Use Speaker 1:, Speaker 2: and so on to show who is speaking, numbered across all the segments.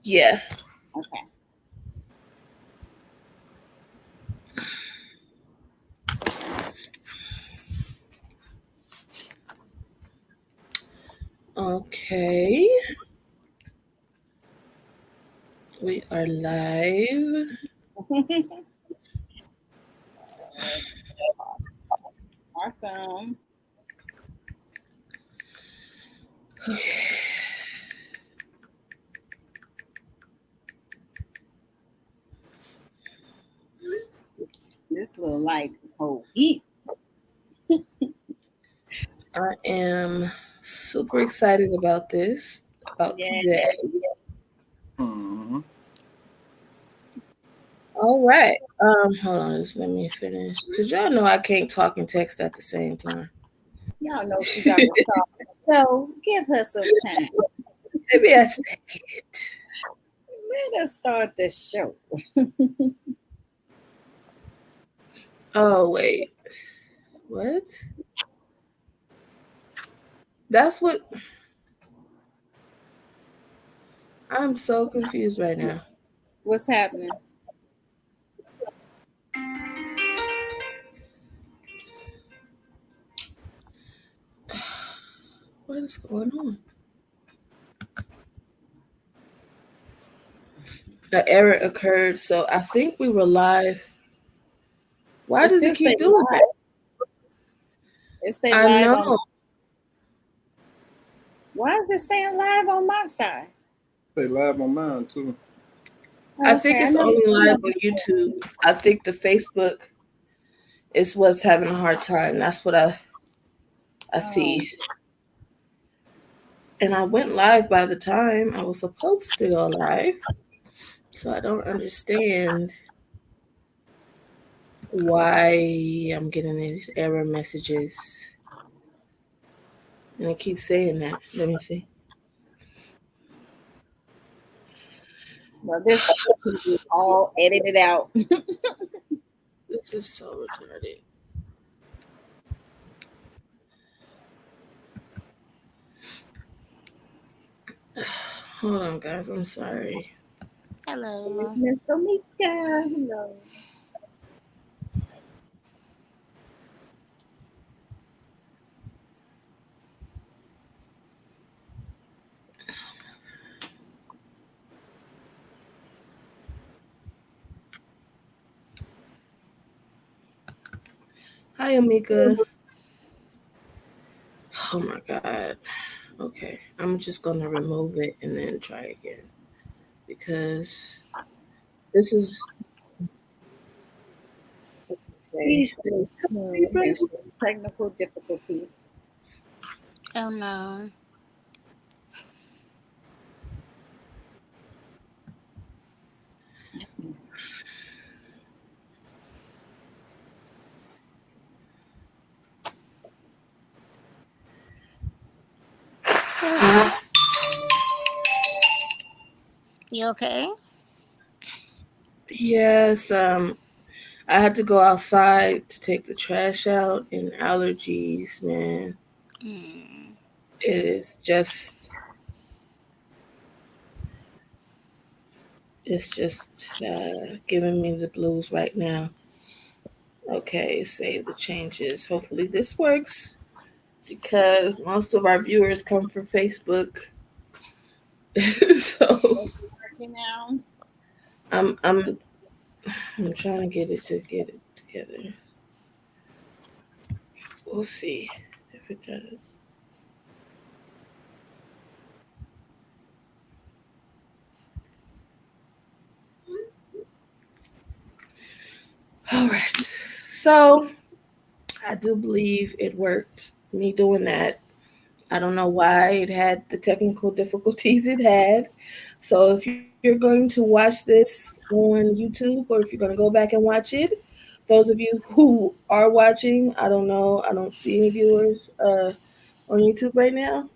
Speaker 1: Yeah.
Speaker 2: Okay.
Speaker 1: Okay. We are live.
Speaker 2: Awesome. This little like whole heat.
Speaker 1: I am super excited about this, about
Speaker 2: Yeah.
Speaker 1: today.
Speaker 3: Mm-hmm.
Speaker 1: All right. Hold on, just let me finish. Cause y'all know I can't talk and text at the same time.
Speaker 2: Y'all know she got to start. So give her some time.
Speaker 1: Maybe I say it.
Speaker 2: Let us start the show.
Speaker 1: Oh wait. What? That's what I'm so confused right now.
Speaker 2: What's happening?
Speaker 1: What is going on? The error occurred, so I think we were live. Why
Speaker 2: It
Speaker 1: does
Speaker 2: still
Speaker 1: it
Speaker 2: say
Speaker 1: keep doing
Speaker 2: live.
Speaker 1: that?
Speaker 2: It say
Speaker 1: I
Speaker 2: live
Speaker 1: know.
Speaker 2: on. Why is it saying live on my side?
Speaker 3: Say live on mine too.
Speaker 1: I think
Speaker 2: Okay, I
Speaker 1: it's
Speaker 2: never.
Speaker 1: only live on YouTube. I think the Facebook is what's having a hard time. That's what I
Speaker 2: Oh,
Speaker 1: see. And I went live by the time I was supposed to go live. So I don't understand why I'm getting these error messages. And it keeps saying that. Let me see.
Speaker 2: well, this can be all edited out.
Speaker 1: This is so retarded. Hold on, guys. I'm sorry.
Speaker 2: It's
Speaker 4: Hello.
Speaker 2: Miss Omika. Hello.
Speaker 1: Hi, Amika. Oh my God. Okay. I'm just going to remove it and then try again because this is okay.
Speaker 2: Please stay tuned. There's
Speaker 1: Papers.
Speaker 2: some technical difficulties.
Speaker 4: Oh no. You okay?
Speaker 1: Yes. I had to go outside to take the trash out and allergies, man.
Speaker 4: Mm.
Speaker 1: It is just, it's just giving me the blues right now. Okay, save the changes. Hopefully this works because most of our viewers come from Facebook. So
Speaker 2: Is it working now?
Speaker 1: I'm I'm I'm trying to get it together. We'll see if it does. All right. So I do believe it worked. Me doing that. I don't know why it had the technical difficulties it had. So if you're going to watch this on YouTube or if you're going to go back and watch it, those of you who are watching, I don't know, I don't see any viewers on YouTube right now,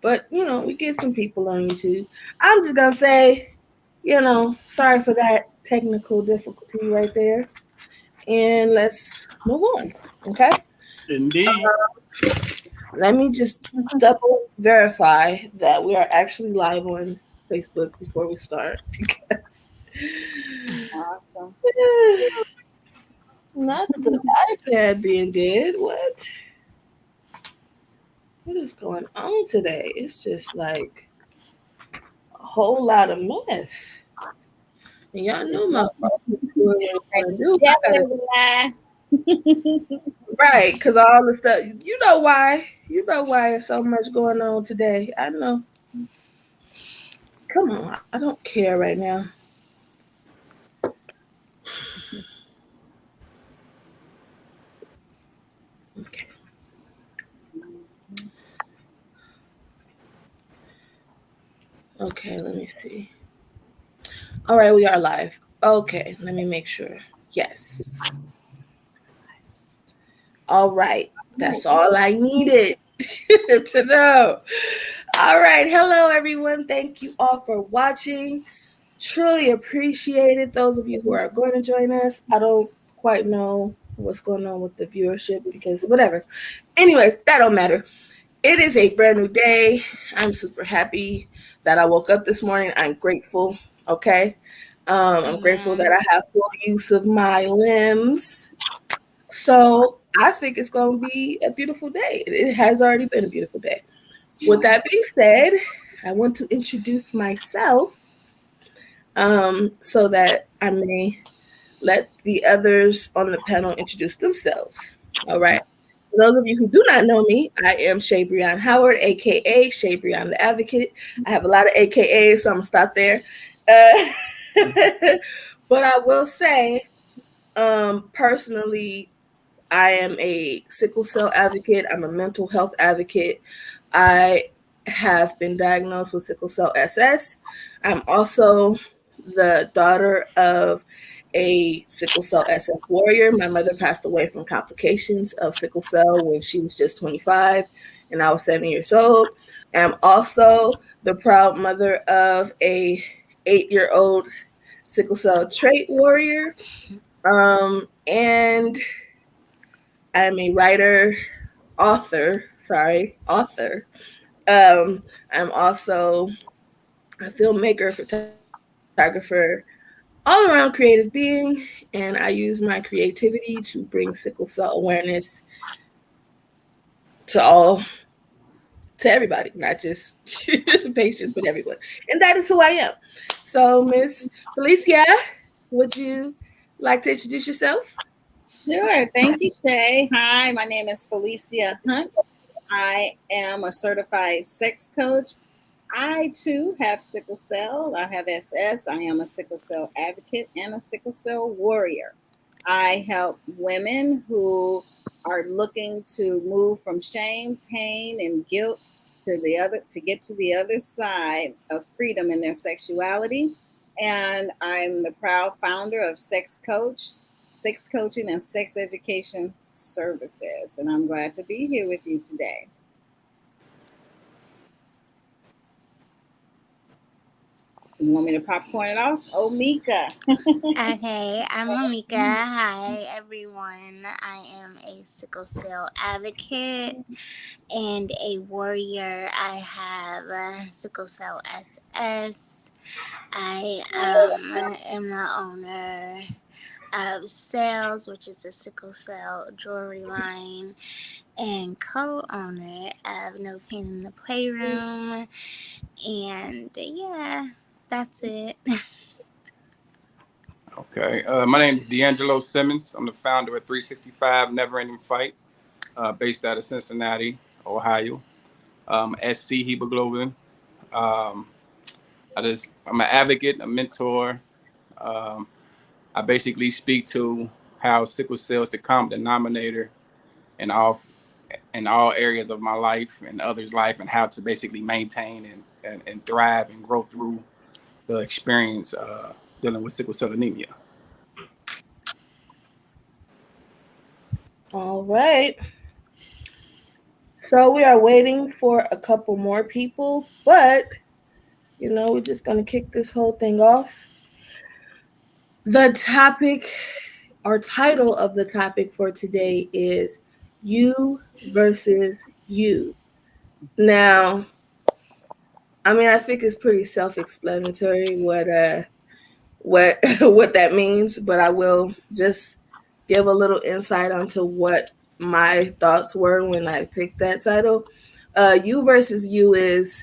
Speaker 1: but we get some people on YouTube. I'm just gonna say, sorry for that technical difficulty right there, and let's move on. Okay,
Speaker 3: Indeed.
Speaker 1: let me just double verify that we are actually live on. Facebook before we start because
Speaker 2: Awesome.
Speaker 1: not the iPad being dead. What is going on today? It's just like a whole lot of mess. And y'all know my phone is doing what it
Speaker 2: That
Speaker 1: want to do. I gotta
Speaker 2: definitely a lie.
Speaker 1: right, because all the stuff. You know why? You know why there's so much going on today. I know. Come on, I don't care right now. Okay. Okay, let me see. All right, we are live. Okay, let me make sure. Yes. All right. That's all I needed to know. All right. Hello, everyone. Thank you all for watching. Truly appreciate it. Those of you who are going to join us, I don't quite know what's going on with the viewership because whatever. Anyways, that don't matter. It is a brand new day. I'm super happy that I woke up this morning. I'm grateful. Okay. I'm grateful that
Speaker 4: Amen.
Speaker 1: I have full use of my limbs. So I think it's going to be a beautiful day. It has already been a beautiful day. With that being said, I want to introduce myself so that I may let the others on the panel introduce themselves. All right. For those of you who do not know me, I am Shabreon Howard, aka Shabreon the Advocate. I have a lot of AKAs, so I'm gonna stop there. But I will say, personally, I am a sickle cell advocate. I'm a mental health advocate. I have been diagnosed with sickle cell SS. I'm also the daughter of a sickle cell SS warrior. My mother passed away from complications of sickle cell when she was just 25 and I was 7 years old. I'm also the proud mother of a 8-year-old sickle cell trait warrior. And I'm a writer, author. I'm also a filmmaker, photographer, all around creative being, and I use my creativity to bring sickle cell awareness to all, to everybody, not just patients, but everyone. And that is who I am. So, Miss Felicia, would you like to introduce yourself?
Speaker 2: Sure. Thank you, Shay. Hi, my name is Felicia Hunt. I am a certified sex coach. I too have sickle cell. I have SS. I am a sickle cell advocate and a sickle cell warrior. I help women who are looking to move from shame, pain, and guilt to get to the other side of freedom in their sexuality. And I'm the proud founder of Sex Coaching and Sex Education Services. And I'm glad to be here with you today. You want me to popcorn it off? Oh, Mika.
Speaker 4: Okay, I'm Amika. Hi, everyone. I am a sickle cell advocate and a warrior. I have sickle cell SS. I am the owner of Sales, which is a sickle cell jewelry line, and co-owner of No Pain in the Playroom. And yeah, that's it.
Speaker 3: Okay. My name is D'Angelo Simmons. I'm the founder of 365 Never Ending Fight, based out of Cincinnati, Ohio. SC Hemoglobin. Um, I'm an advocate, a mentor. Um, I basically speak to how sickle cell is the common denominator in all areas of my life and others' life, and how to basically maintain and thrive and grow through the experience dealing with sickle cell anemia.
Speaker 1: All right. So we are waiting for a couple more people, but we're just going to kick this whole thing off. The topic or title of the topic for today is You versus You. Now, I mean, I think it's pretty self-explanatory what what that means, but I will just give a little insight onto what my thoughts were when I picked that title. You versus you is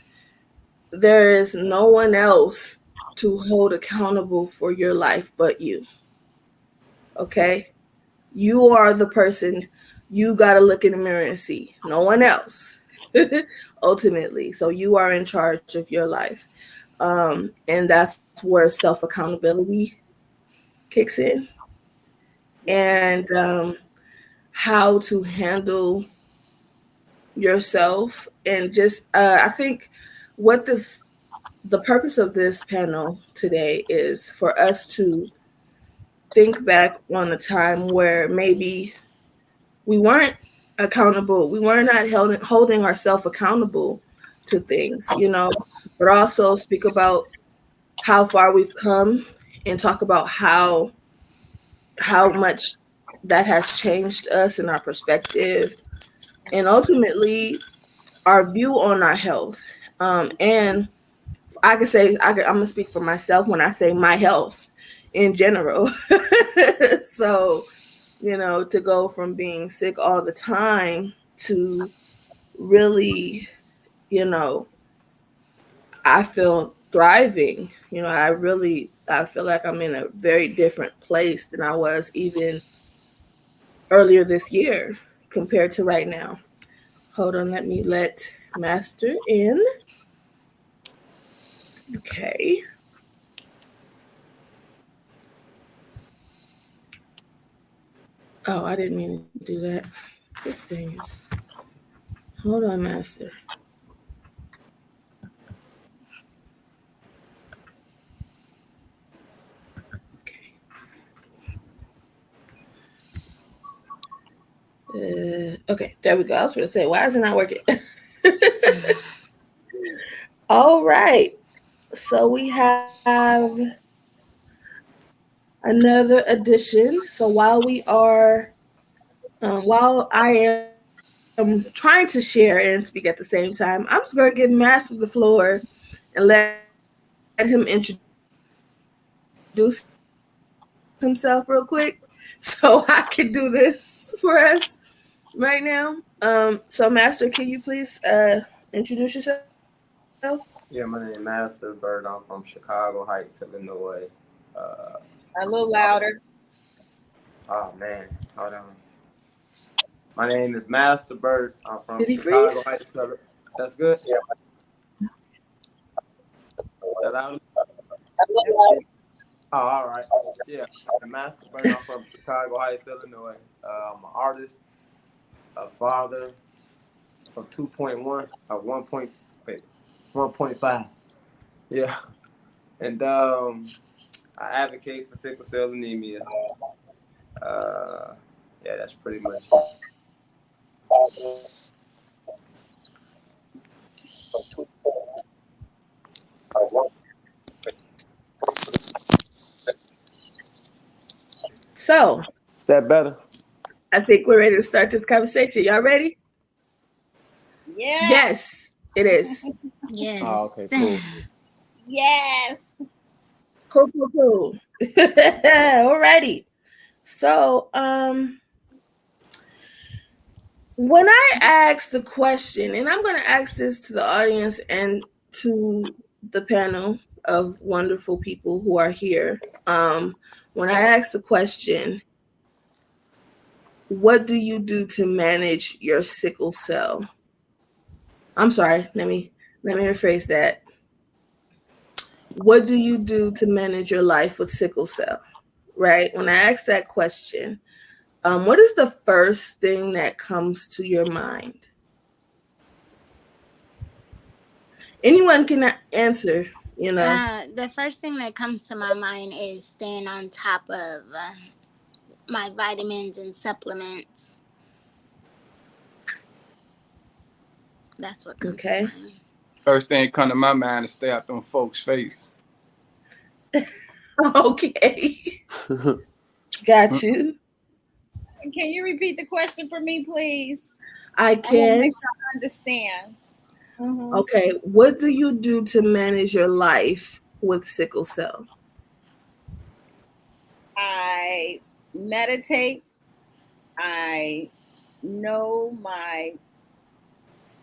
Speaker 1: there is no one else to hold accountable for your life but you. Okay? You are the person you got to look in the mirror and see. No one else. Ultimately. So you are in charge of your life. And that's where self accountability kicks in,
Speaker 2: Yes.
Speaker 1: and how to handle yourself. And just, I think what the purpose of this panel today is for us to think back on a time where maybe we weren't accountable. We were not holding ourselves accountable to things, but also speak about how far we've come and talk about how much that has changed us and our perspective and ultimately our view on our health. And I could say I'm gonna speak for myself when I say my health in general. So, to go from being sick all the time to really, you know, I feel thriving. I feel like I'm in a very different place than I was even earlier this year compared to right now. Hold on, let me let Master in. Okay. Oh, I didn't mean to do that. This thing is. Hold on, Master. Okay. Okay, there we go. I was going to say, why is it not working? All right. So we have another edition. So while I am trying to share and speak at the same time, I'm just going to give Master the floor and let him introduce himself real quick so I can do this for us right now. So, Master, can you please introduce yourself?
Speaker 5: Yeah, my name is Master Bird. I'm from Chicago Heights, Illinois. Uh,
Speaker 2: A little louder.
Speaker 5: oh man, hold on. My name is Master Bird. I'm from
Speaker 1: Did he
Speaker 5: Chicago
Speaker 1: freeze?
Speaker 5: Heights. That's good. Yeah, that loud.
Speaker 2: That's good.
Speaker 5: Oh, all right. Yeah, I'm Master Bird. I'm from Chicago Heights, Illinois. I'm an artist, a father of 2.1, of 1. Wait, 1.5. Yeah, and I advocate for sickle cell anemia. Uh, yeah, that's pretty much it.
Speaker 1: So,
Speaker 5: Is that better?
Speaker 1: I think we're ready to start this conversation. Y'all ready?
Speaker 2: Yeah.
Speaker 1: Yes, it is.
Speaker 5: Oh, okay,
Speaker 4: Yes.
Speaker 5: cool.
Speaker 2: Yes.
Speaker 1: Cool, cool, cool. Alrighty. So, when I ask the question, and I'm going to ask this to the audience and to the panel of wonderful people who are here. When I ask the question, what do you do to manage your sickle cell? I'm sorry. Let me rephrase that. What do you do to manage your life with sickle cell? Right. When I ask that question, what is the first thing that comes to your mind? Anyone can answer.
Speaker 4: The first thing that comes to my mind is staying on top of my vitamins and supplements. That's what comes to
Speaker 1: Okay.
Speaker 4: mind.
Speaker 3: First thing come to my mind is stay out them folks' face.
Speaker 1: Okay. Got
Speaker 3: Mm.
Speaker 1: you.
Speaker 2: Can you repeat the question for me, please?
Speaker 1: I
Speaker 2: I want to
Speaker 1: can.
Speaker 2: make sure I understand. Mm-hmm.
Speaker 1: Okay, what do you do to manage your life with sickle cell?
Speaker 2: I meditate. I know my.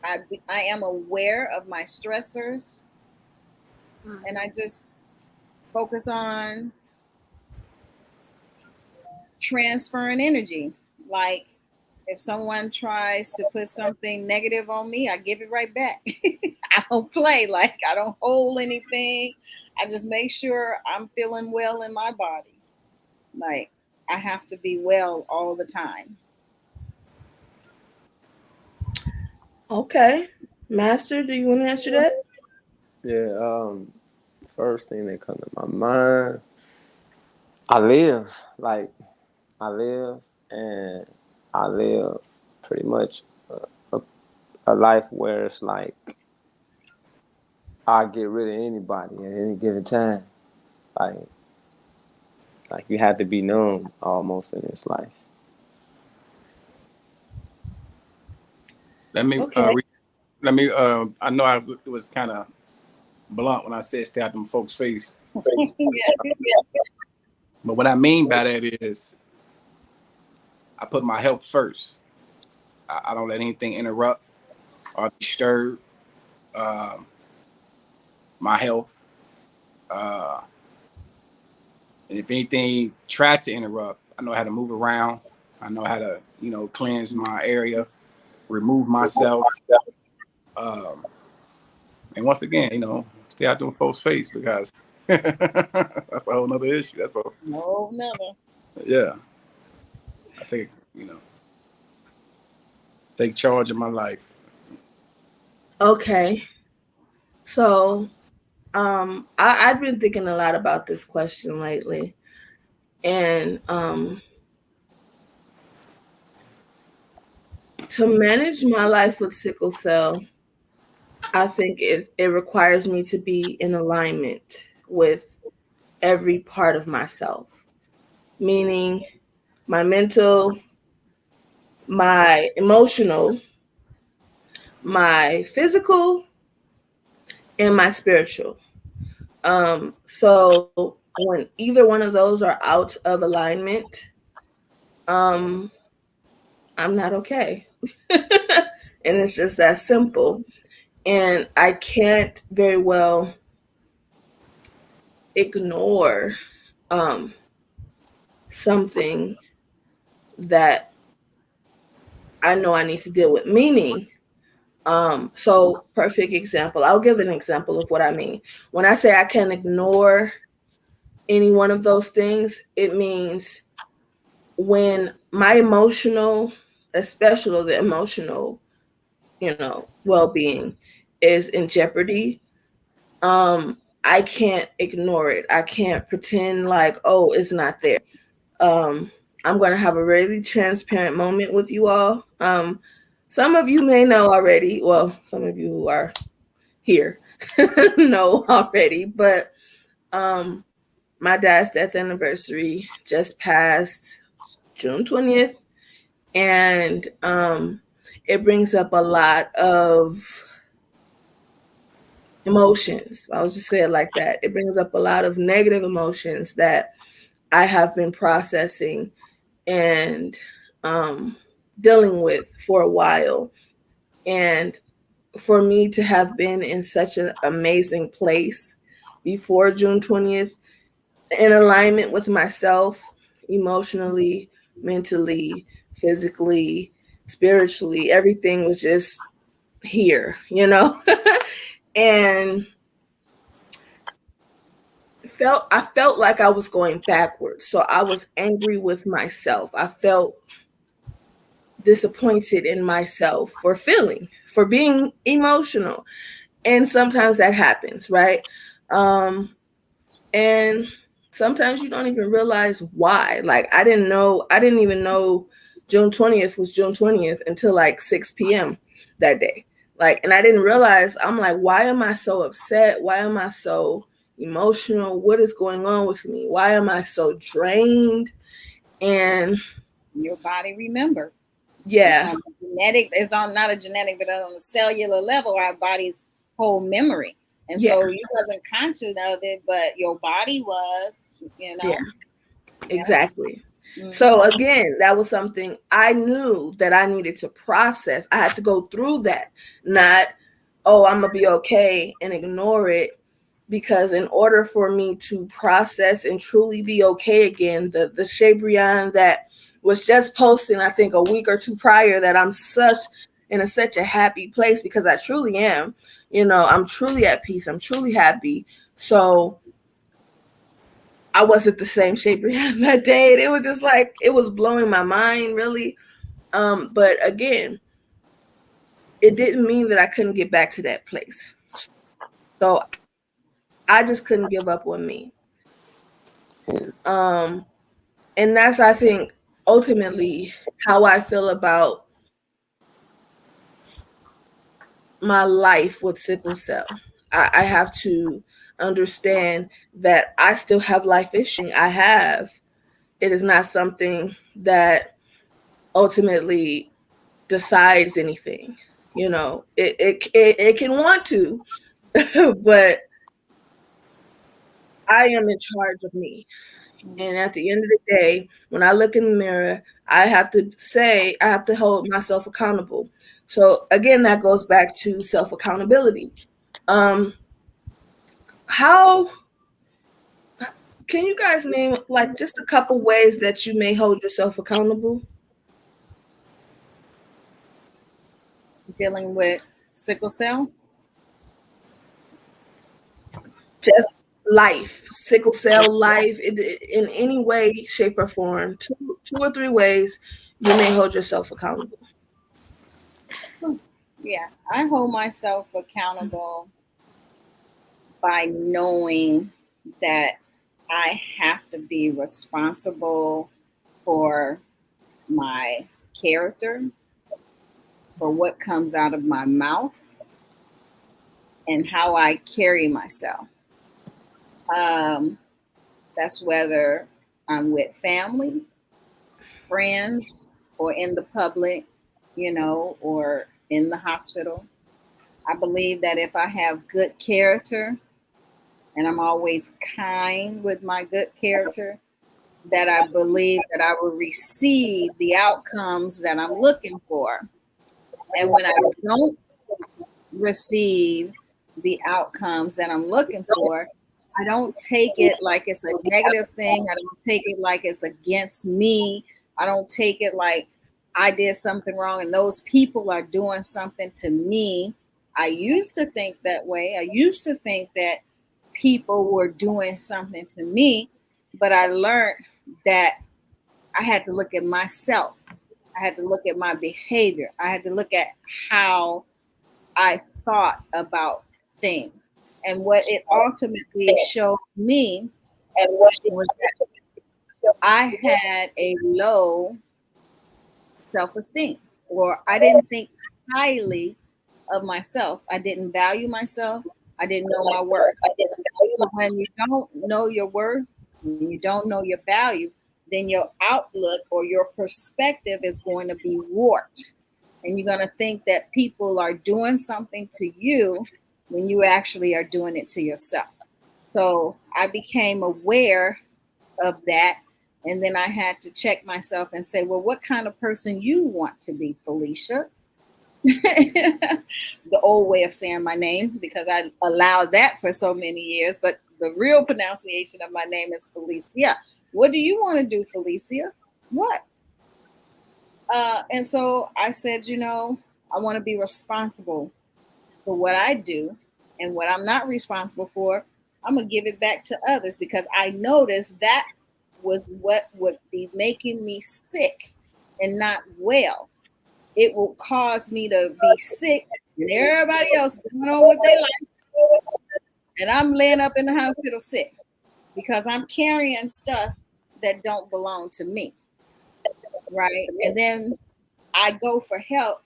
Speaker 2: I am aware of my stressors, and I just focus on transferring energy. Like if someone tries to put something negative on me, I give it right back. I don't play, like I don't hold anything. I just make sure I'm feeling well in my body. Like I have to be well all the time.
Speaker 1: Okay. Master, do you want to answer that?
Speaker 5: Yeah. First thing that comes to my mind, I live. Like I live, and I live pretty much a, a life where it's like I get rid of anybody at any given time. Like you have to be known almost in this life.
Speaker 3: Let me
Speaker 1: Okay.
Speaker 3: let me. I know I was kind of blunt when I said stay out them folks' face,
Speaker 2: Yeah.
Speaker 3: but what I mean by that is I put my health first. I don't let anything interrupt or disturb um, my health. Uh, and if anything tried to interrupt, I know how to move around. I know how to, cleanse my area, remove myself. Um, and once again, stay out them folks' face because that's a whole nother issue. That's all.
Speaker 2: No, never.
Speaker 3: Yeah. I take charge of my life.
Speaker 1: Okay. So, I've been thinking a lot about this question lately, and to manage my life with sickle cell, I think it requires me to be in alignment with every part of myself, meaning my mental, my emotional, my physical, and my spiritual. So when either one of those are out of alignment, um, I'm not okay. And it's just that simple. And I can't very well ignore um, something that I know I need to deal with. Meaning, so perfect example. I'll give an example of what I mean. When I say I can ignore any one of those things, it means when my emotional, especially the emotional, well-being is in jeopardy, I can't ignore it. I can't pretend like, oh, it's not there. Um, I'm going to have a really transparent moment with you all. Some of you may know already. Well, some of you who are here know already, but um, my dad's death anniversary just passed June 20th, and it brings up a lot of emotions. I'll just say it like that. It brings up a lot of negative emotions that I have been processing and um, dealing with for a while. And for me to have been in such an amazing place before June 20th, in alignment with myself, emotionally, mentally, physically, spiritually, everything was just here. And I felt like I was going backwards. So I was angry with myself. I felt disappointed in myself for being emotional. And sometimes that happens, right? Um, and sometimes you don't even realize why. Like I didn't even know June 20th was June 20th until like 6 p.m. that day. Like, and I didn't realize, I'm like, why am I so upset? Why am I so emotional? What is going on with me? Why am I so drained? And
Speaker 2: Your body remember. It's
Speaker 1: Yeah.
Speaker 2: on genetic. It's on not a genetic, but on a cellular level, our body's whole memory. And
Speaker 1: Yeah.
Speaker 2: so you wasn't conscious of it, but your body was. You
Speaker 1: Yeah.
Speaker 2: know. Yeah.
Speaker 1: Exactly. So
Speaker 2: Mm-hmm.
Speaker 1: again, that was something I knew that I needed to process. I had to go through that, not, oh, I'm gonna be okay and ignore it. Because in order for me to process and truly be okay again, the Shabreon that was just posting, I think a week or two prior, that I'm such a happy place because I truly am. I'm truly at peace. I'm truly happy. So I wasn't the same shape that day. And it was just like, it was blowing my mind, really. But again, it didn't mean that I couldn't get back to that place. So I just couldn't give up on me. Um, and that's, I think, ultimately how I feel about my life with sickle cell. I have to understand that I still have life issues. I have. It is not something that ultimately decides anything. It can want to, but I am in charge of me. And at the end of the day, when I look in the mirror, I have to hold myself accountable. So again, that goes back to self accountability. Um, how can you guys name like just a couple ways that you may hold yourself accountable?
Speaker 2: Dealing with sickle cell.
Speaker 1: Just life, sickle cell life, in any way, shape, or form. Two or three ways you may hold yourself accountable.
Speaker 2: Yeah, I hold myself accountable by knowing that I have to be responsible for my character, for what comes out of my mouth, and how I carry myself. Um, that's whether I'm with family, friends, or in the public, or in the hospital. I believe that if I have good character and I'm always kind with my good character, that I believe that I will receive the outcomes that I'm looking for. And when I don't receive the outcomes that I'm looking for, I don't take it like it's a negative thing. I don't take it like it's against me. I don't take it like I did something wrong and those people are doing something to me. I used to think that way. I used to think that people were doing something to me, but I learned that I had to look at myself. I had to look at my behavior. I had to look at how I thought about things. And what it ultimately showed me was that I had a low self esteem, or I didn't think highly of myself. I didn't value myself. I didn't know my worth. So when you don't know your worth, when you don't know your value, then your outlook or your perspective is going to be warped. And you're going to think that people are doing something to you when you actually are doing it to yourself. So I became aware of that. And then I had to check myself and say, well, what kind of person you want to be, Felicia? The old way of saying my name because I allowed that for so many years. But the real pronunciation of my name is Felicia. What do you want to do, Felicia? What? And so I said, I want to be responsible for what I do, and what I'm not responsible for, I'm going to give it back to others because I noticed that was what would be making me sick and not well. It will cause me to be sick and everybody else going on with their life, and I'm laying up in the hospital sick because I'm carrying stuff that don't belong to me, right? And then I go for help,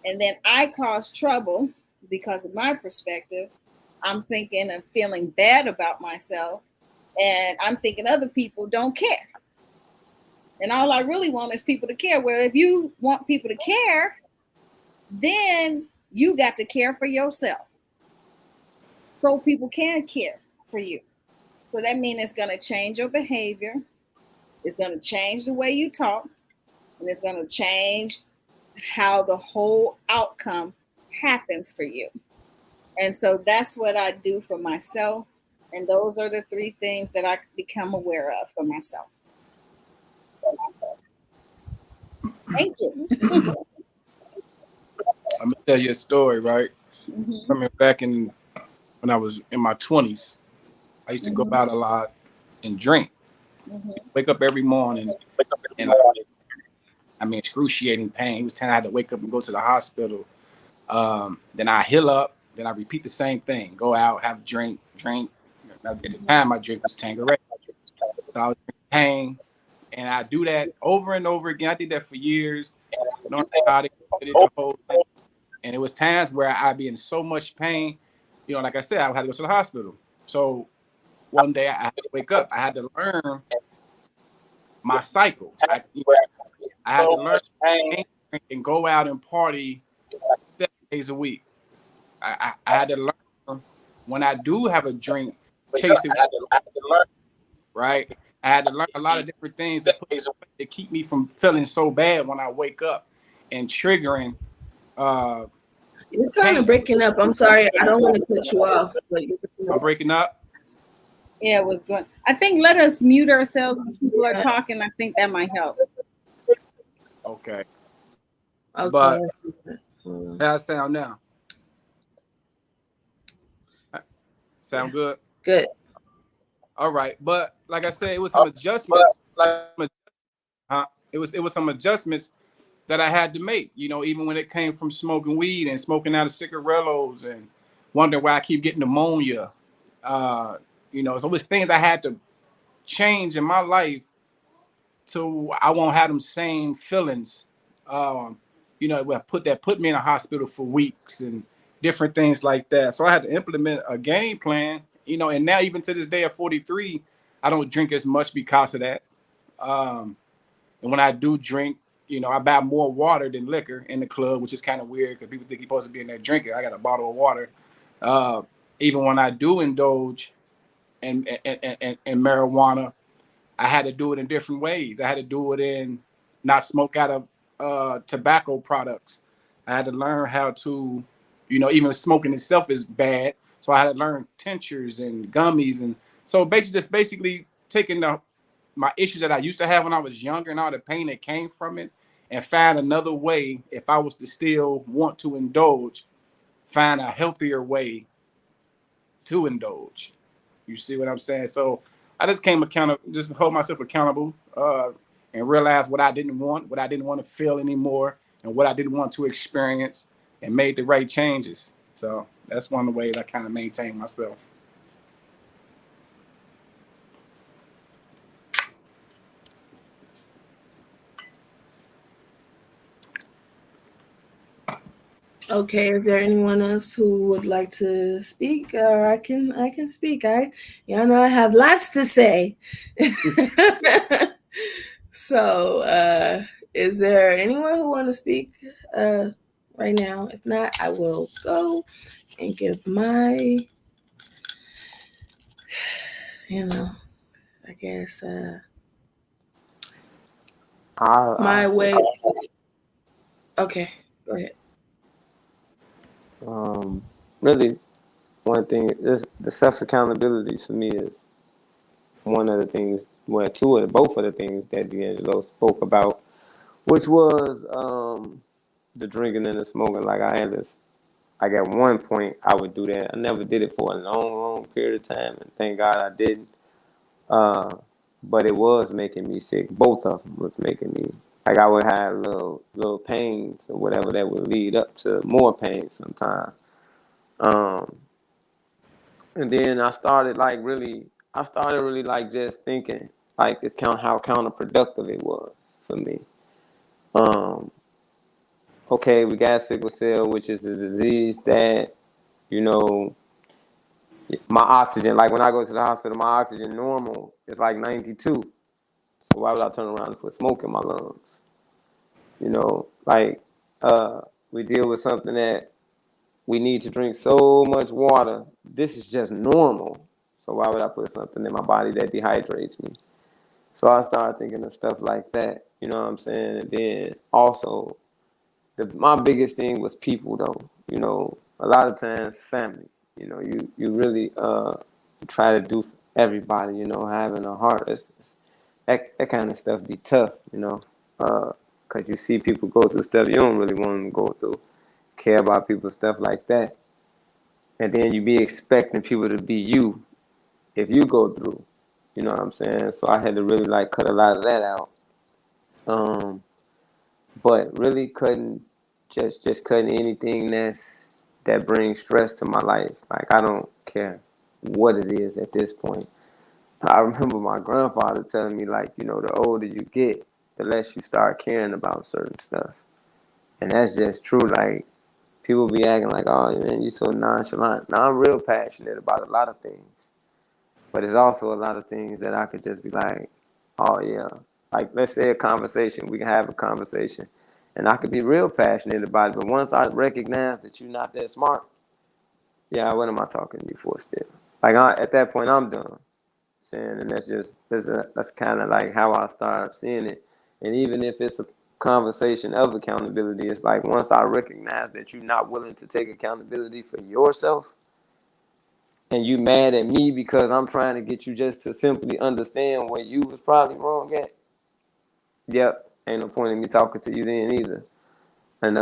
Speaker 2: and then I cause trouble because of my perspective. I'm thinking and feeling bad about myself, and I'm thinking other people don't care. And all I really want is people to care. Well, if you want people to care, then you got to care for yourself so people can care for you. So that means it's going to change your behavior. It's going to change the way you talk, and it's going to change how the whole outcome happens for you. And so that's what I do for myself. And those are the three things that I become aware of for myself. Thank you.
Speaker 3: I'm gonna tell you a story, right?
Speaker 2: Mhm.
Speaker 3: Coming back in when I was in my 20s, I used to go out a lot and drink.
Speaker 2: Mhm.
Speaker 3: Wake up every morning and I mean excruciating pain. It was time I had to wake up and go to the hospital. Then I heal up. Then I repeat the same thing. Go out, have a drink. At the time, my drink was Tanqueray. So I was drinking Tang, and I do that over and over again. I did that for years. No antibiotic, did it the whole thing. And it was times where I'd be in so much pain. You know, like I said, I had to go to the hospital. So one day I had to wake up. I had to learn my cycle. I had to learn and go out and party 7 days a week. I had to learn when I do have a drink, chase it, right? I had to learn a lot of different things to put to keep me from feeling so bad when I wake up and triggering
Speaker 1: You're kind of
Speaker 3: pain.
Speaker 1: breaking up. I'm sorry. I don't want to cut you off, but
Speaker 3: I'm breaking up.
Speaker 2: Yeah, it was good. I think let us mute ourselves when people are talking. I think that might help.
Speaker 3: Okay.
Speaker 1: okay.
Speaker 3: But how I sound now? Sound good?
Speaker 1: Good.
Speaker 3: All right. But like I said, it was some adjustments. It was some adjustments that I had to make. You know, even when it came from smoking weed and smoking out of cigarillos and wondering why I keep getting pneumonia. You know, so it was things I had to change in my life so I won't have them same feelings. You know, put me in a hospital for weeks and different things like that. So I had to implement a game plan. You know, and now even to this day at 43, I don't drink as much because of that. Um, and when I do drink, you know, I buy more water than liquor in the club, which is kind of weird because people think you're supposed to be in there drinking. I got a bottle of water. Uh, Even when I do indulge in marijuana, I had to do it in different ways. I had to do it in not smoke out of tobacco products. I had to learn how to, you know, even smoking itself is bad. So I had to learn tinctures and gummies, and so basically taking my issues that I used to have when I was younger and all the pain that came from it, and find another way if I was to still want to indulge, find a healthier way to indulge. You see what I'm saying? So I just just hold myself accountable, and realize what I didn't want to feel anymore, and what I didn't want to experience, and made the right changes. So that's one of the ways I kind of maintain myself.
Speaker 1: Okay, is there anyone else who would like to speak? Or I can speak. Y'all know I have lots to say. So is there anyone who want to speak right now? If not, I will go and give my, you know, I guess my
Speaker 5: I'll say,
Speaker 1: way. Okay, go ahead.
Speaker 5: um, really, one thing is the self accountability for me is one of the things, well, both of the things that D'Angelo spoke about, which was the drinking and the smoking. Like I had this, like at one point I would do that. I never did it for a long, long period of time, and thank God I didn't. Uh, but it was making me sick. Both of them was making me like I would have little pains or whatever that would lead up to more pain sometimes. Um, and then I started really like just thinking like it's how counterproductive it was for me. Um, okay, we got sickle cell, which is a disease that you know my oxygen. Like when I go to the hospital, my oxygen normal is like 92. So why would I turn around and put smoke in my lungs? You know, like we deal with something that we need to drink so much water. This is just normal. So why would I put something in my body that dehydrates me? So I started thinking of stuff like that. You know what I'm saying? And then also, my biggest thing was people, though. You know, a lot of times family. You know, you really try to do for everybody. You know, having a heart. That kind of stuff be tough. You know, because you see people go through stuff you don't really want them to go through. Care about people, stuff like that. And then you be expecting people to be you if you go through. You know what I'm saying? So I had to really like cut a lot of that out. Um, but really couldn't just cutting anything that brings stress to my life. Like I don't care what it is at this point. I remember my grandfather telling me like, you know, the older you get, the less you start caring about certain stuff. And that's just true. Like people be acting like, oh man, you so nonchalant. Now I'm real passionate about a lot of things. But there's also a lot of things that I could just be like, oh yeah. Like let's say a conversation, we can have a conversation. And I could be real passionate about it. But once I recognize that you're not that smart, yeah, what am I talking to you for still? Like at that point I'm done. Saying, and that's kind of like how I start seeing it. And even if it's a conversation of accountability, it's like once I recognize that you're not willing to take accountability for yourself, and you mad at me because I'm trying to get you just to simply understand where you was probably wrong at. Yep, ain't no point in me talking to you then either. And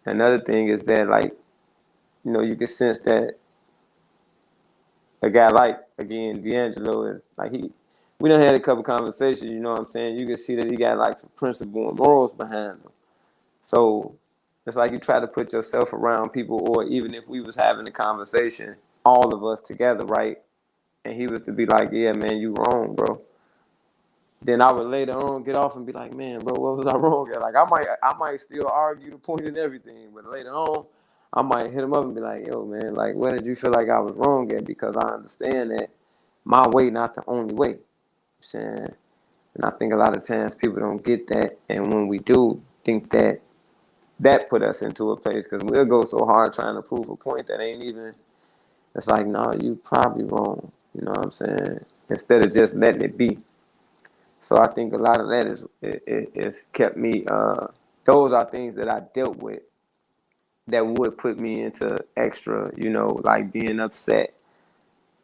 Speaker 5: another thing is that like, you know, you can sense that a guy like again D'Angelo is like we done had a couple conversations, you know what I'm saying? You can see that he got like some principle and morals behind him. So it's like you try to put yourself around people, or even if we was having a conversation, all of us together, right? And he was to be like, yeah, man, you wrong, bro. Then I would later on get off and be like, man, bro, what was I wrong at? Like I might still argue the point and everything, but later on, I might hit him up and be like, yo, man, like where did you feel like I was wrong at? Because I understand that my way not the only way. You know what I'm saying? And I think a lot of times people don't get that, and when we do, think that put us into a place because we'll go so hard trying to prove a point that ain't even. It's like, no, you probably wrong. You know what I'm saying? Instead of just letting it be. So I think a lot of that is kept me. Those are things that I dealt with that would put me into extra, you know, like being upset.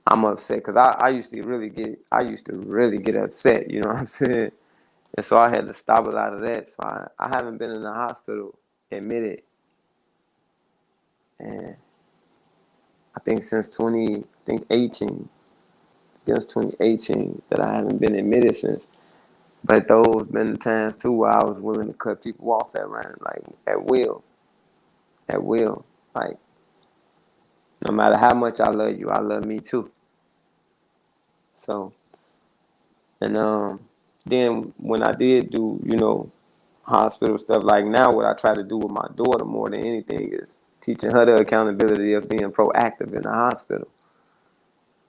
Speaker 5: I'm upset because I used to really get upset. You know what I'm saying? And so I had to stop a lot of that. So I haven't been in the hospital admitted, and I think since 2018, since 2018 that I haven't been admitted since. But those been the times too where I was willing to cut people off like at will. Like no matter how much I love you, I love me too. So and then when I did do, you know, hospital stuff, like now what I try to do with my daughter more than anything is teaching her the accountability of being proactive in the hospital.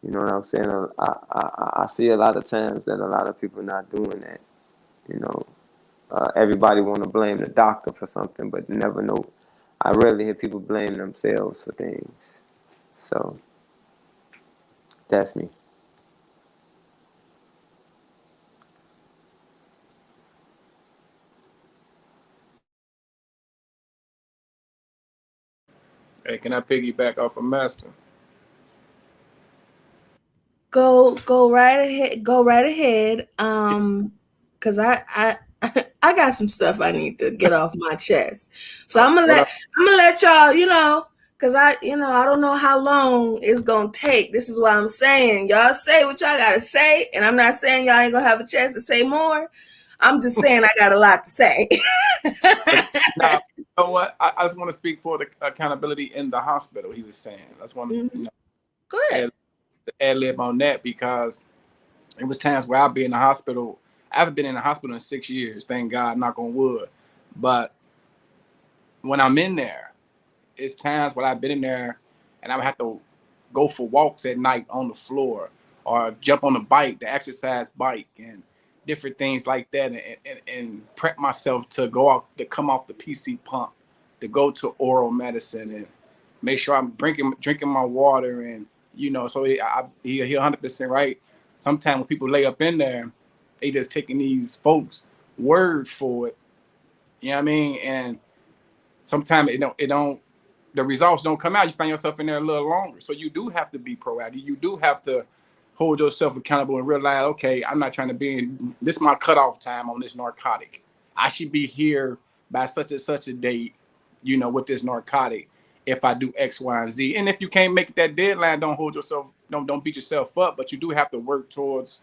Speaker 5: You know what I'm saying? I see a lot of times that a lot of people not doing that. You know, everybody want to blame the doctor for something, but never know. I rarely hear people blame themselves for things. So that's me.
Speaker 3: Hey, can I piggyback off of Master?
Speaker 1: Go right ahead. Go right ahead. Cause I got some stuff I need to get off my chest. So
Speaker 3: What I
Speaker 1: I'm gonna let y'all, you know, cause I don't know how long it's gonna take. This is what I'm saying. Y'all say what y'all gotta say, and I'm not saying y'all ain't gonna have a chance to say more. I'm just saying I got a lot to say.
Speaker 3: now, you know what? I just want to speak for the accountability in the hospital. He was saying. I just want to,
Speaker 1: Mhm.
Speaker 3: you know,
Speaker 1: Go ahead.
Speaker 3: ad lib on that because it was times where I've been in the hospital. I haven't been in the hospital in 6 years, thank God, knock on wood. But when I'm in there, it's times when I've been in there and I would have to go for walks at night on the floor or jump on the bike, the exercise bike. And different things like that, and prep myself to go out, to come off the PC pump, to go to oral medicine, and make sure I'm drinking my water, and so he 100% right. Sometimes when people lay up in there, they just taking these folks' word for it. You know what I mean? And sometimes it don't the results don't come out. You find yourself in there a little longer. So you do have to be proactive. You do have to hold yourself accountable and realize, okay, I'm not trying to be in this is my cutoff time on this narcotic. I should be here by such and such a date, with this narcotic if I do X, Y, and Z. And if you can't make that deadline, don't beat yourself up, but you do have to work towards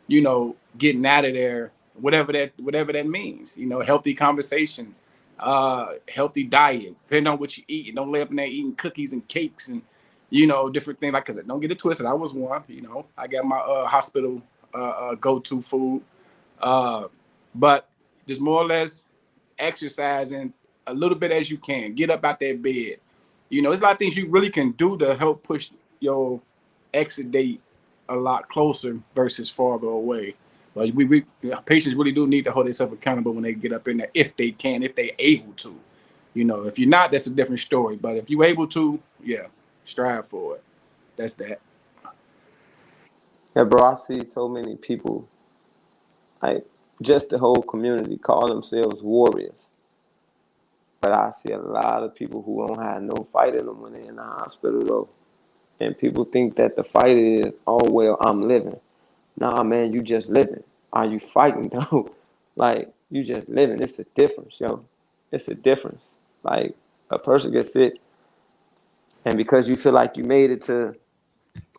Speaker 3: getting out of there, whatever that means. Healthy conversations, healthy diet, depending on what you eat. You don't lay up in there eating cookies and cakes and different things. Like, cause don't get it twisted. I was one. I got my hospital go-to food, but just more or less exercising a little bit as you can. Get up out that bed. There's a lot of things you really can do to help push your exit date a lot closer versus farther away. But patients really do need to hold themselves accountable when they get up in there, if they can, if they're able to. If you're not, that's a different story. But if you're able to, yeah, strive for it. That's that.
Speaker 5: Yeah, bro, I see so many people, like just the whole community, call themselves warriors. But I see a lot of people who don't have no fight in them when they're in the hospital, though. And people think that the fight is, oh, well, I'm living. Nah, man, you just living. Are you fighting, though? Like, you just living. It's a difference, yo. It's a difference. Like, a person gets sick, and because you feel like you made it to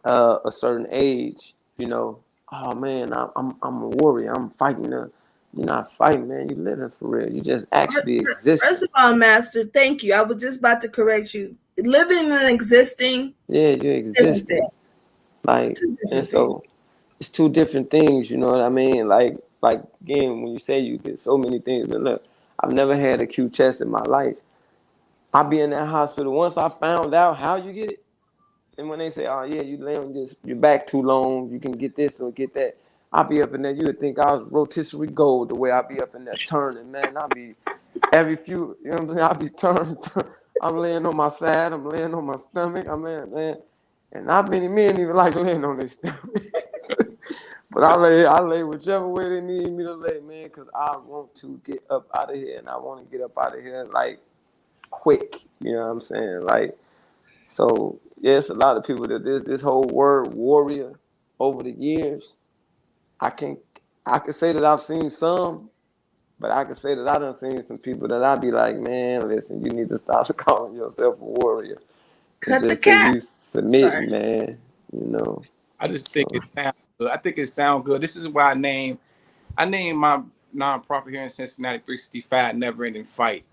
Speaker 5: a certain age, oh, man, I'm a warrior. I'm fighting. You're not fighting, man. You living for real. You just actually existing.
Speaker 1: First of all, Master, thank you. I was just about to correct you. Living and existing.
Speaker 5: Yeah, you're existing. Like, and so it's two different things, you know what I mean? Like again, when you say you get so many things, but look, I've never had acute chest in my life. I'll be in that hospital once I found out how you get it. And when they say, oh yeah, you lay on your back too long, you can get this or get that. I'll be up in there, you would think I was rotisserie gold the way I'll be up in there turning, man. I'll be every few, you know what I'm saying? I'll be turning. I'm laying on my side, I'm laying on my stomach, I'm laying, man. And not many men even like laying on their stomach. But I lay whichever way they need me to lay, man, because I want to get up out of here, and I want to get up out of here, like, quick. You know what I'm saying? Like, so, yeah, it's a lot of people that this whole word warrior over the years, I can say that I've seen some, but I can say that I done seen some people that I be like, man, listen, you need to stop calling yourself a warrior.
Speaker 1: Cut
Speaker 5: just
Speaker 1: the cap.
Speaker 5: You submitting, man,
Speaker 3: I just think it sounds good. I think it sounds good. This is why I named my nonprofit here in Cincinnati 365 Never Ending Fight,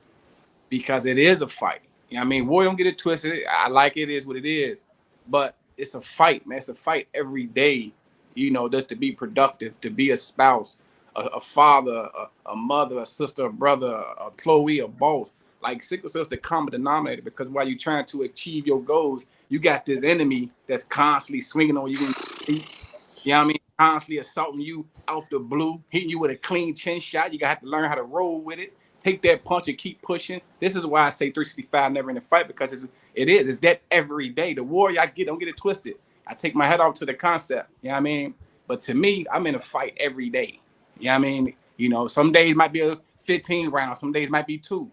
Speaker 3: because it is a fight. I mean, boy, don't get it twisted. I like it is what it is, but it's a fight, man. It's a fight every day, just to be productive, to be a spouse, a father, a mother, a sister, a brother, a employee, or both. Like, sickle cell is the common denominator, because while you're trying to achieve your goals, you got this enemy that's constantly swinging on you. You know what I mean? Constantly assaulting you out the blue, hitting you with a clean chin shot. You got to have to learn how to roll with it. Take that punch and keep pushing. This is why I say 365 Never Ending Fight, because it's that every day. The warrior, don't get it twisted. I take my head off to the concept. You know what I mean? But to me, I'm in a fight every day. You know what I mean? Some days might be a 15 round. Some days might be 2.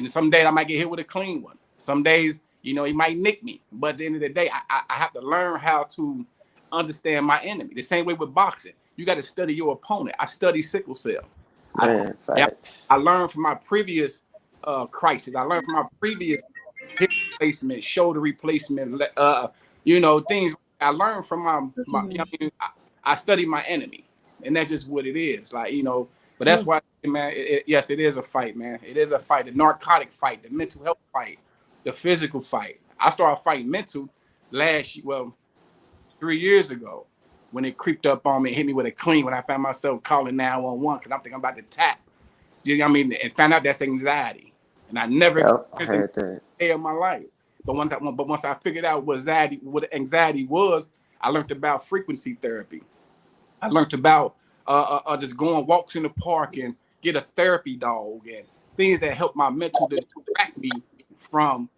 Speaker 3: Some days I might get hit with a clean one. Some days, he might nick me. But at the end of the day, I have to learn how to understand my enemy. The same way with boxing. You got to study your opponent. I study sickle cell.
Speaker 5: Man, facts.
Speaker 3: I learned from my previous crisis. I learned from my previous hip replacement, shoulder replacement, things. I learned from I study my enemy, and that's just what it is. Like, but that's why, man, yes, it is a fight, man. It is a fight, the narcotic fight, the mental health fight, the physical fight. I started fighting mental 3 years ago, when it creeped up on me and hit me with a clean, when I found myself calling 911 because I'm thinking I'm about to tap. You know what I mean? And found out that's anxiety. And I never experienced that day of my life. But once I figured out what anxiety was, I learned about frequency therapy. I learned about just go on walks in the park and get a therapy dog and things that help my mental to distract me from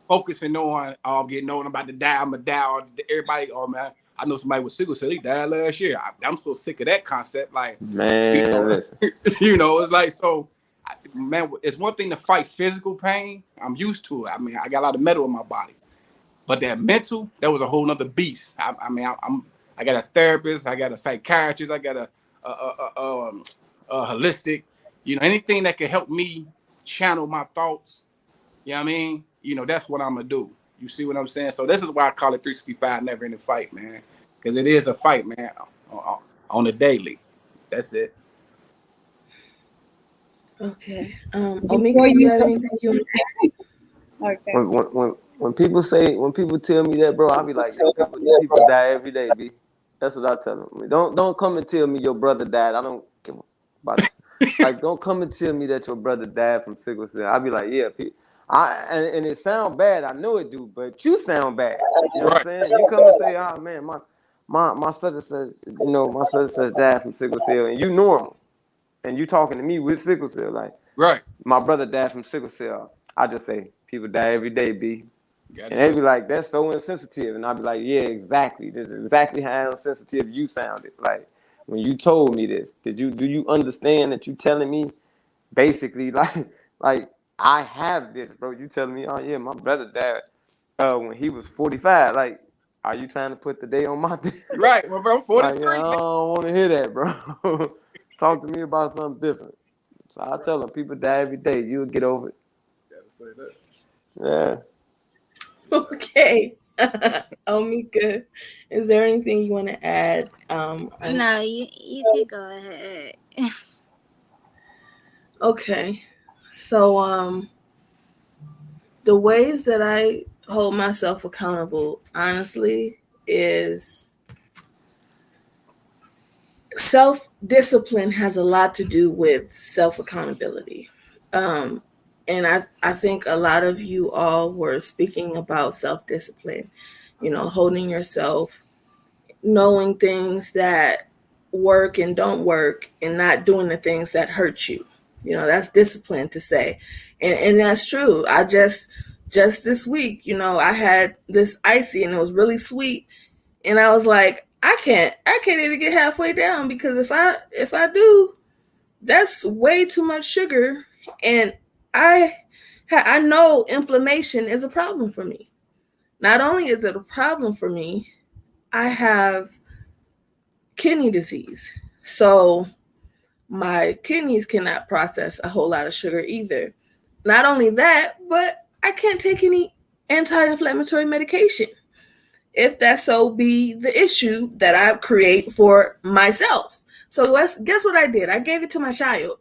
Speaker 3: focusing on getting old, I'm about to die, I'm gonna die. Or everybody, oh man, I know somebody with sickle cell, they died last year. I'm so sick of that concept. Like, you
Speaker 5: Man,
Speaker 3: know,
Speaker 5: listen.
Speaker 3: it's like so. Man, it's one thing to fight physical pain. I'm used to it. I mean, I got a lot of metal in my body, but that mental, that was a whole nother beast. I got a therapist, I got a psychiatrist, I got a holistic, anything that can help me channel my thoughts. You know what I mean? That's what I'm gonna do. You see what I'm saying? So this is why I call it 365 never ending fight, man. Because it is a fight, man, on the daily. That's it.
Speaker 1: Okay.
Speaker 2: Before
Speaker 1: Omika, do you
Speaker 2: you
Speaker 1: have
Speaker 2: go,
Speaker 1: anything you want to
Speaker 2: okay.
Speaker 5: When people tell me that, bro, I be like, yo, people die every day, b. That's what I tell them. Don't come and tell me your brother died. I don't give a about it. Like, don't come and tell me that your brother died from sickle cell. I be like, yeah, and it sound bad. I know it do, but you sound bad. You know what I'm
Speaker 3: Right,
Speaker 5: saying? You come and say, oh man, my such and such, my such and such died from sickle cell, and you normal, and you talking to me with sickle cell, like
Speaker 3: right.
Speaker 5: my brother died from sickle cell. I just say people die every day, b.
Speaker 3: Gotta
Speaker 5: And they
Speaker 3: say,
Speaker 5: be like, that's so insensitive. And I'd be like, yeah, exactly. This is exactly how insensitive you sounded. Like, when you told me this, do you understand that you telling me basically like I have this, bro? You telling me, oh yeah, my brother died when he was 45. Like, are you trying to put the day on my day?
Speaker 3: right. Well, bro, I'm
Speaker 5: Like, yeah,
Speaker 3: 43,
Speaker 5: I
Speaker 3: man.
Speaker 5: don't want to hear that, bro. Talk to me about something different. So I tell them, people die every day. You'll get over it.
Speaker 3: Gotta say that.
Speaker 5: Yeah.
Speaker 1: Okay. Omika, is there anything you want to add?
Speaker 4: No, you could go ahead.
Speaker 1: Okay. So the ways that I hold myself accountable, honestly, is self-discipline has a lot to do with self-accountability. Um, and I think a lot of you all were speaking about self-discipline, holding yourself, knowing things that work and don't work, and not doing the things that hurt you. That's discipline to say. And that's true. I just this week, I had this icy and it was really sweet, and I was like, I can't even get halfway down, because if I do, that's way too much sugar, and I know inflammation is a problem for me. Not only is it a problem for me, I have kidney disease. So my kidneys cannot process a whole lot of sugar either. Not only that, but I can't take any anti-inflammatory medication, if that so be the issue that I create for myself. So guess what I did? I gave it to my child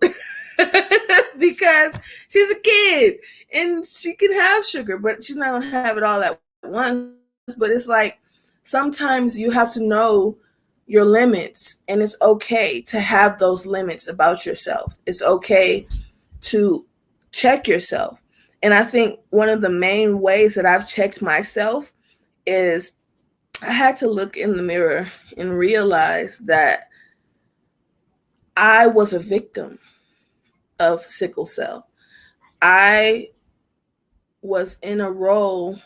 Speaker 1: because she's a kid and she can have sugar, but she's not gonna have it all at once. But it's like sometimes you have to know your limits, and it's okay to have those limits about yourself. It's okay to check yourself. And I think one of the main ways that I've checked myself is I had to look in the mirror and realize that I was a victim of sickle cell. I was in a role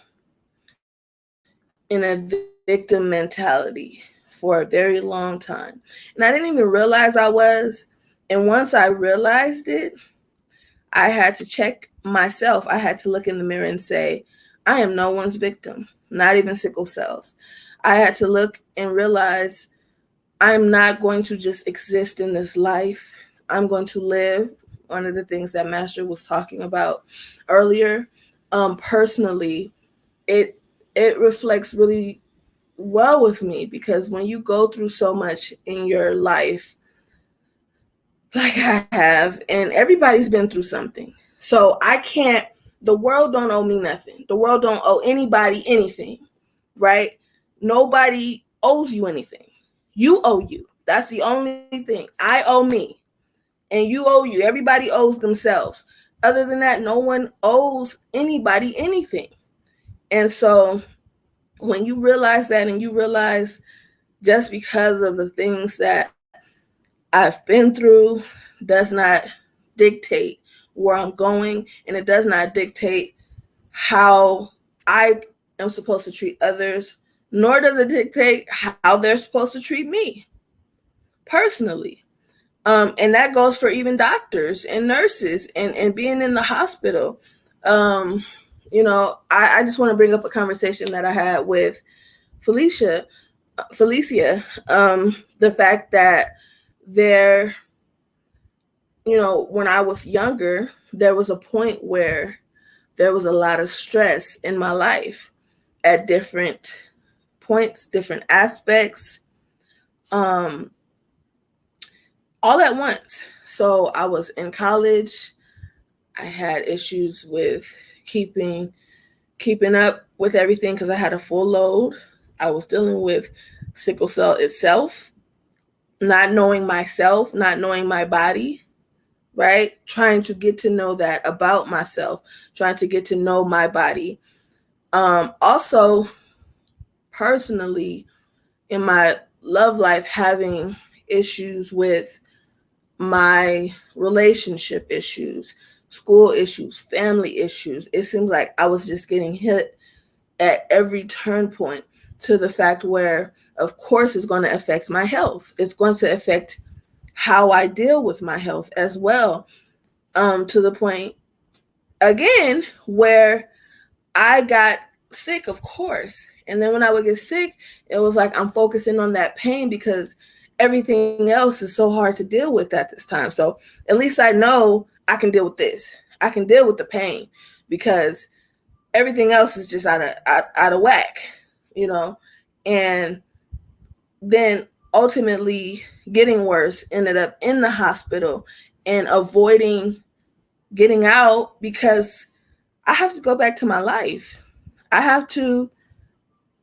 Speaker 1: in a victim mentality for a very long time. And I didn't even realize I was. And once I realized it, I had to check myself. I had to look in the mirror and say, I am no one's victim, not even sickle cells. I had to look and realize I'm not going to just exist in this life. I'm going to live. One of the things that Master was talking about earlier, personally, it it reflects really well with me, because when you go through so much in your life, like I have, and everybody's been through something. So I can't. The world don't owe me nothing. The world don't owe anybody anything, right? Nobody owes you anything. You owe you. That's the only thing. I owe me, and you owe you. Everybody owes themselves. Other than that, no one owes anybody anything. And so when you realize that, and you realize just because of the things that I've been through does not dictate where I'm going, and it does not dictate how I am supposed to treat others, nor does it dictate how they're supposed to treat me personally. And that goes for even doctors and nurses and being in the hospital. Um, I just want to bring up a conversation that I had with Felicia, the fact that there, when I was younger, there was a point where there was a lot of stress in my life at different points, different aspects, um, all at once. So I was in college. I had issues with keeping up with everything because I had a full load. I was dealing with sickle cell itself, not knowing myself, not knowing my body, right? Trying to get to know that about myself, trying to get to know my body. Also, personally, in my love life, having issues with my relationship issues, school issues, family issues. It seems like I was just getting hit at every turn point, to the fact where, of course, it's going to affect my health. It's going to affect how I deal with my health as well, to the point, again, where I got sick, of course. And then when I would get sick, it was like I'm focusing on that pain because everything else is so hard to deal with at this time. So at least I know I can deal with this. I can deal with the pain because everything else is just out of whack, you know. And then ultimately getting worse, ended up in the hospital and avoiding getting out because I have to go back to my life. I have to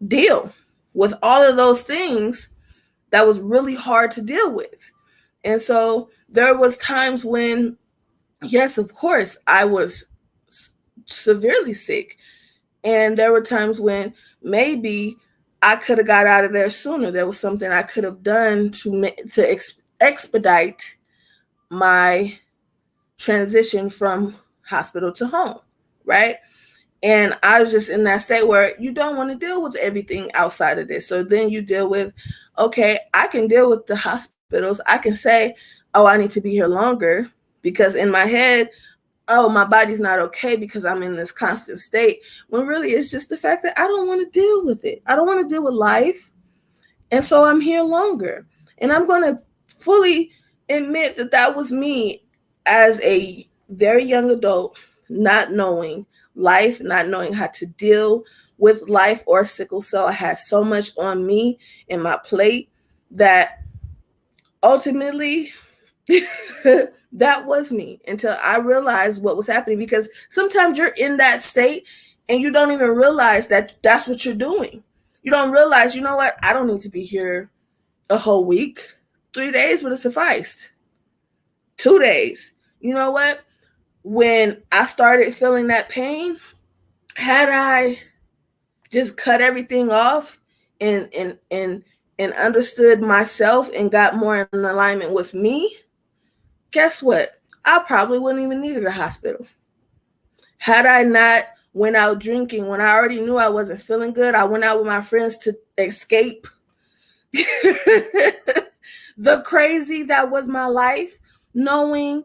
Speaker 1: deal with all of those things that was really hard to deal with. And so there was times when, yes, of course, I was severely sick. And there were times when maybe I could have got out of there sooner. There was something I could have done to expedite my transition from hospital to home, right? And I was just in that state where you don't want to deal with everything outside of this. So then you deal with, okay, I can deal with the hospitals. I can say, oh, I need to be here longer because in my head, oh, my body's not okay because I'm in this constant state. When really it's just the fact that I don't want to deal with it. I don't want to deal with life. And so I'm here longer. And I'm going to fully admit that that was me as a very young adult, not knowing life, not knowing how to deal with life or sickle cell. I had so much on me in my plate that ultimately that was me until I realized what was happening, because sometimes you're in that state and you don't even realize that that's what you're doing. You don't realize, you know what? I don't need to be here a whole week. 3 days would have sufficed. 2 days. You know what? When I started feeling that pain, had I just cut everything off and understood myself and got more in alignment with me, guess what? I probably wouldn't even need a hospital. Had I not went out drinking when I already knew I wasn't feeling good, I went out with my friends to escape the crazy that was my life, knowing,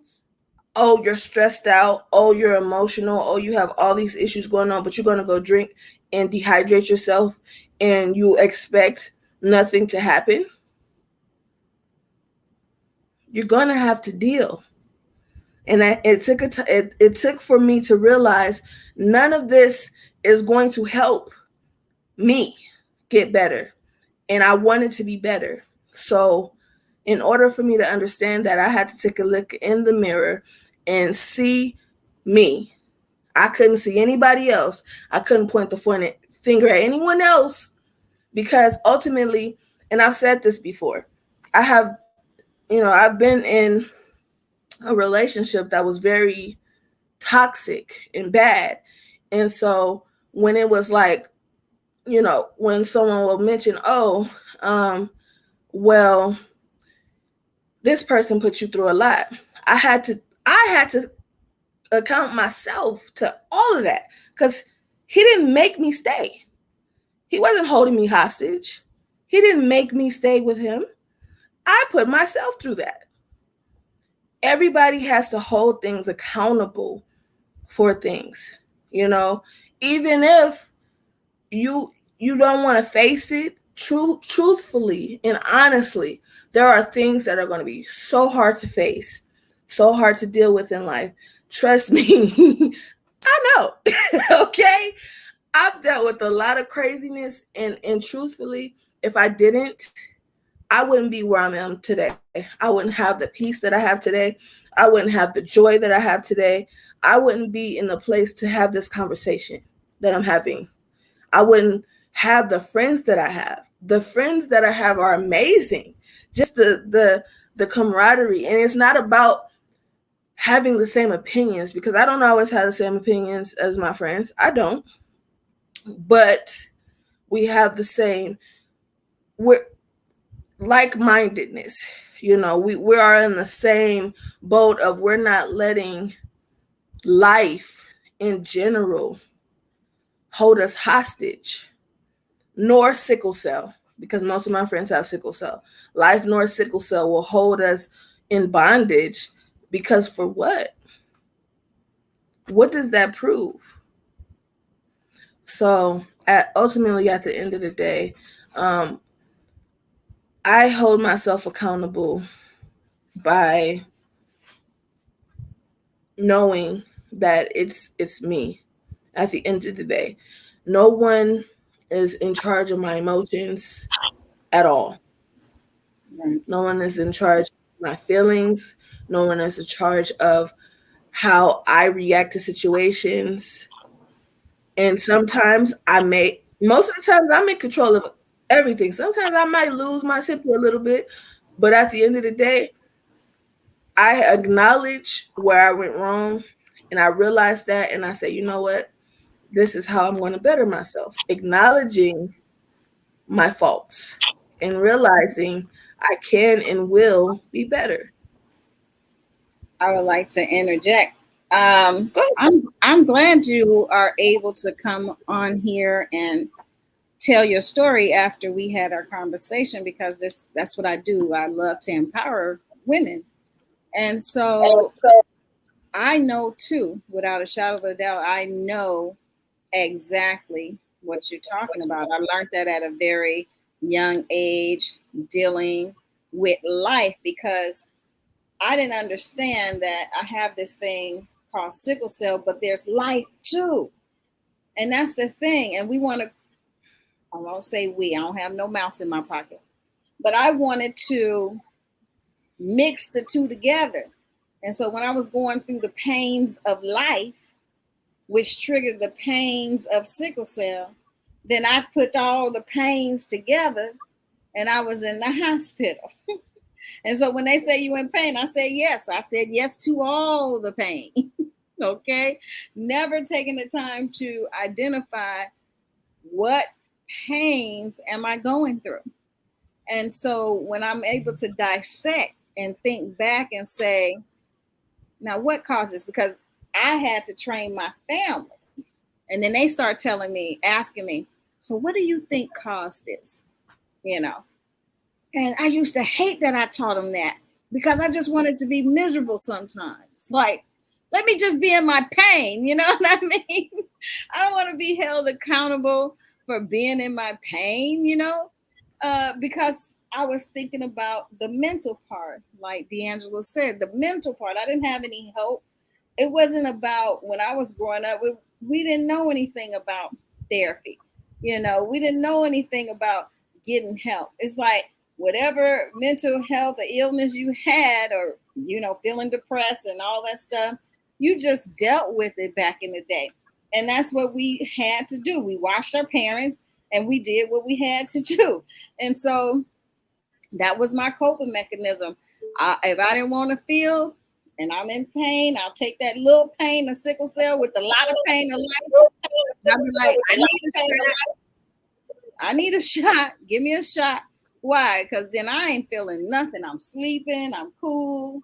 Speaker 1: oh, you're stressed out, oh, you're emotional, oh, you have all these issues going on, but you're going to go drink and dehydrate yourself and you expect nothing to happen. You're going to have to deal. And it took for me to realize none of this is going to help me get better. And I wanted to be better. So in order for me to understand that, I had to take a look in the mirror and see me. I couldn't see anybody else. I couldn't point the finger at anyone else, because ultimately, and I've said this before, I've been in a relationship that was very toxic and bad. And so when it was like, when someone will mention, oh, well, this person put you through a lot. I had to account myself to all of that because he didn't make me stay. He wasn't holding me hostage. He didn't make me stay with him. I put myself through that. Everybody has to hold things accountable for things, you know, even if you don't want to face it truthfully and honestly. There are things that are going to be so hard to face, so hard to deal with in life. Trust me. I know. Okay, I've dealt with a lot of craziness, and truthfully, if I didn't, I wouldn't be where I am today. I wouldn't have the peace that I have today. I wouldn't have the joy that I have today. I wouldn't be in the place to have this conversation that I'm having. I wouldn't have the friends that I have. The friends that I have are amazing. Just the camaraderie. And it's not about having the same opinions, because I don't always have the same opinions as my friends. I don't. But we have the same, we're like-mindedness. You know, we are in the same boat of we're not letting life in general hold us hostage, nor sickle cell, because most of my friends have sickle cell. Life nor sickle cell will hold us in bondage, because for what? What does that prove? So ultimately, at the end of the day, I hold myself accountable by knowing that it's me at the end of the day. No one is in charge of my emotions at all.
Speaker 2: Right.
Speaker 1: No one is in charge of my feelings. No one is in charge of how I react to situations. And sometimes most of the times I'm in control of everything. Sometimes I might lose my temper a little bit, but at the end of the day, I acknowledge where I went wrong, and I realize that, and I say, you know what? This is how I'm going to better myself. Acknowledging my faults and realizing I can and will be better.
Speaker 2: I would like to interject.
Speaker 1: Go ahead.
Speaker 2: I'm glad you are able to come on here and tell your story after we had our conversation, because that's what I do. I love to empower women. And so I know too, without a shadow of a doubt, I know exactly what you're talking about. I learned that at a very young age, dealing with life, because I didn't understand that I have this thing called sickle cell, but there's life too. And that's the thing. And we want to, I won't say we, I don't have no mouse in my pocket, but I wanted to mix the two together. And so when I was going through the pains of life, which triggered the pains of sickle cell, then I put all the pains together and I was in the hospital. And so when they say you in pain, I say yes. I said yes to all the pain. Okay. Never taking the time to identify what pains am I going through. And so when I'm able to dissect and think back and say, now what caused this? Because I had to train my family. And then they start telling me, asking me, so what do you think caused this? You know, and I used to hate that I taught them that, because I just wanted to be miserable sometimes. Like, let me just be in my pain. You know what I mean? I don't want to be held accountable for being in my pain, because I was thinking about the mental part. Like D'Angelo said, the mental part. I didn't have any help. It wasn't about, when I was growing up, we didn't know anything about therapy. We didn't know anything about getting help. It's like whatever mental health or illness you had, or, feeling depressed and all that stuff, you just dealt with it back in the day. And that's what we had to do. We watched our parents and we did what we had to do. And so that was my coping mechanism. If I didn't want to feel and I'm in pain, I'll take that little pain of sickle cell with a lot of pain of life. And I'll be like, I need a shot. I need a shot. Give me a shot. Why? Because then I ain't feeling nothing. I'm sleeping. I'm cool.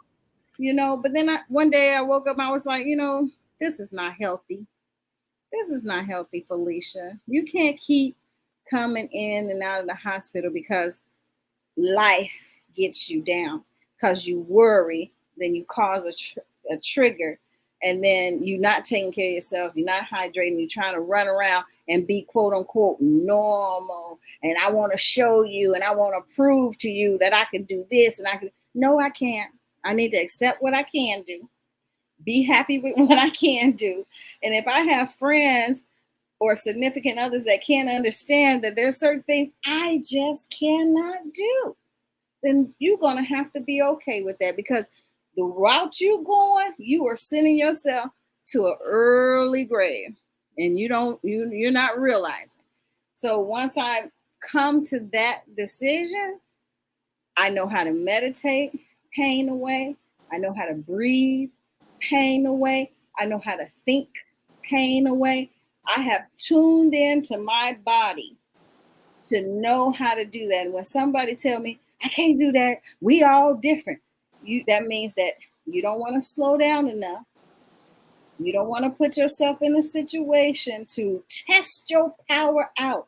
Speaker 2: But then one day I woke up. I was like, this is not healthy. This is not healthy, Felicia. You can't keep coming in and out of the hospital because life gets you down, because you worry, then you cause a trigger, and then you're not taking care of yourself, you're not hydrating, you're trying to run around and be quote unquote normal, and I want to show you and I want to prove to you that I can do this and I can. No, I can't. I need to accept what I can do, be happy with what I can do, and if I have friends or significant others that can't understand that there's certain things I just cannot do, then you're going to have to be okay with that, because the route you're going, you are sending yourself to an early grave, and you're not realizing. So once I come to that decision, I know how to meditate pain away. I know how to breathe pain away. I know how to think pain away. I have tuned into my body to know how to do that. And when somebody tell me I can't do that, we all different. That means that you don't want to slow down enough. You don't want to put yourself in a situation to test your power out,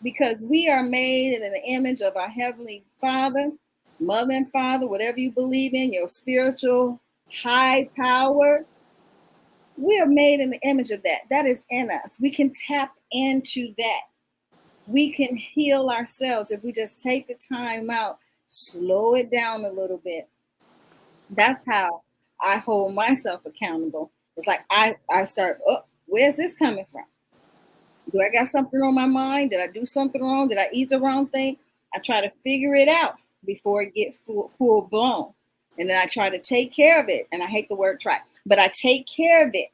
Speaker 2: because we are made in the image of our Heavenly Father, Mother and Father, whatever you believe in, your spiritual high power. We are made in the image of that. That is in us. We can tap into that. We can heal ourselves if we just take the time out, slow it down a little bit. That's how I hold myself accountable. It's like I start, oh, where's this coming from? Do I got something on my mind? Did I do something wrong? Did I eat the wrong thing? I try to figure it out before it gets full blown. And then I try to take care of it. And I hate the word try, but I take care of it.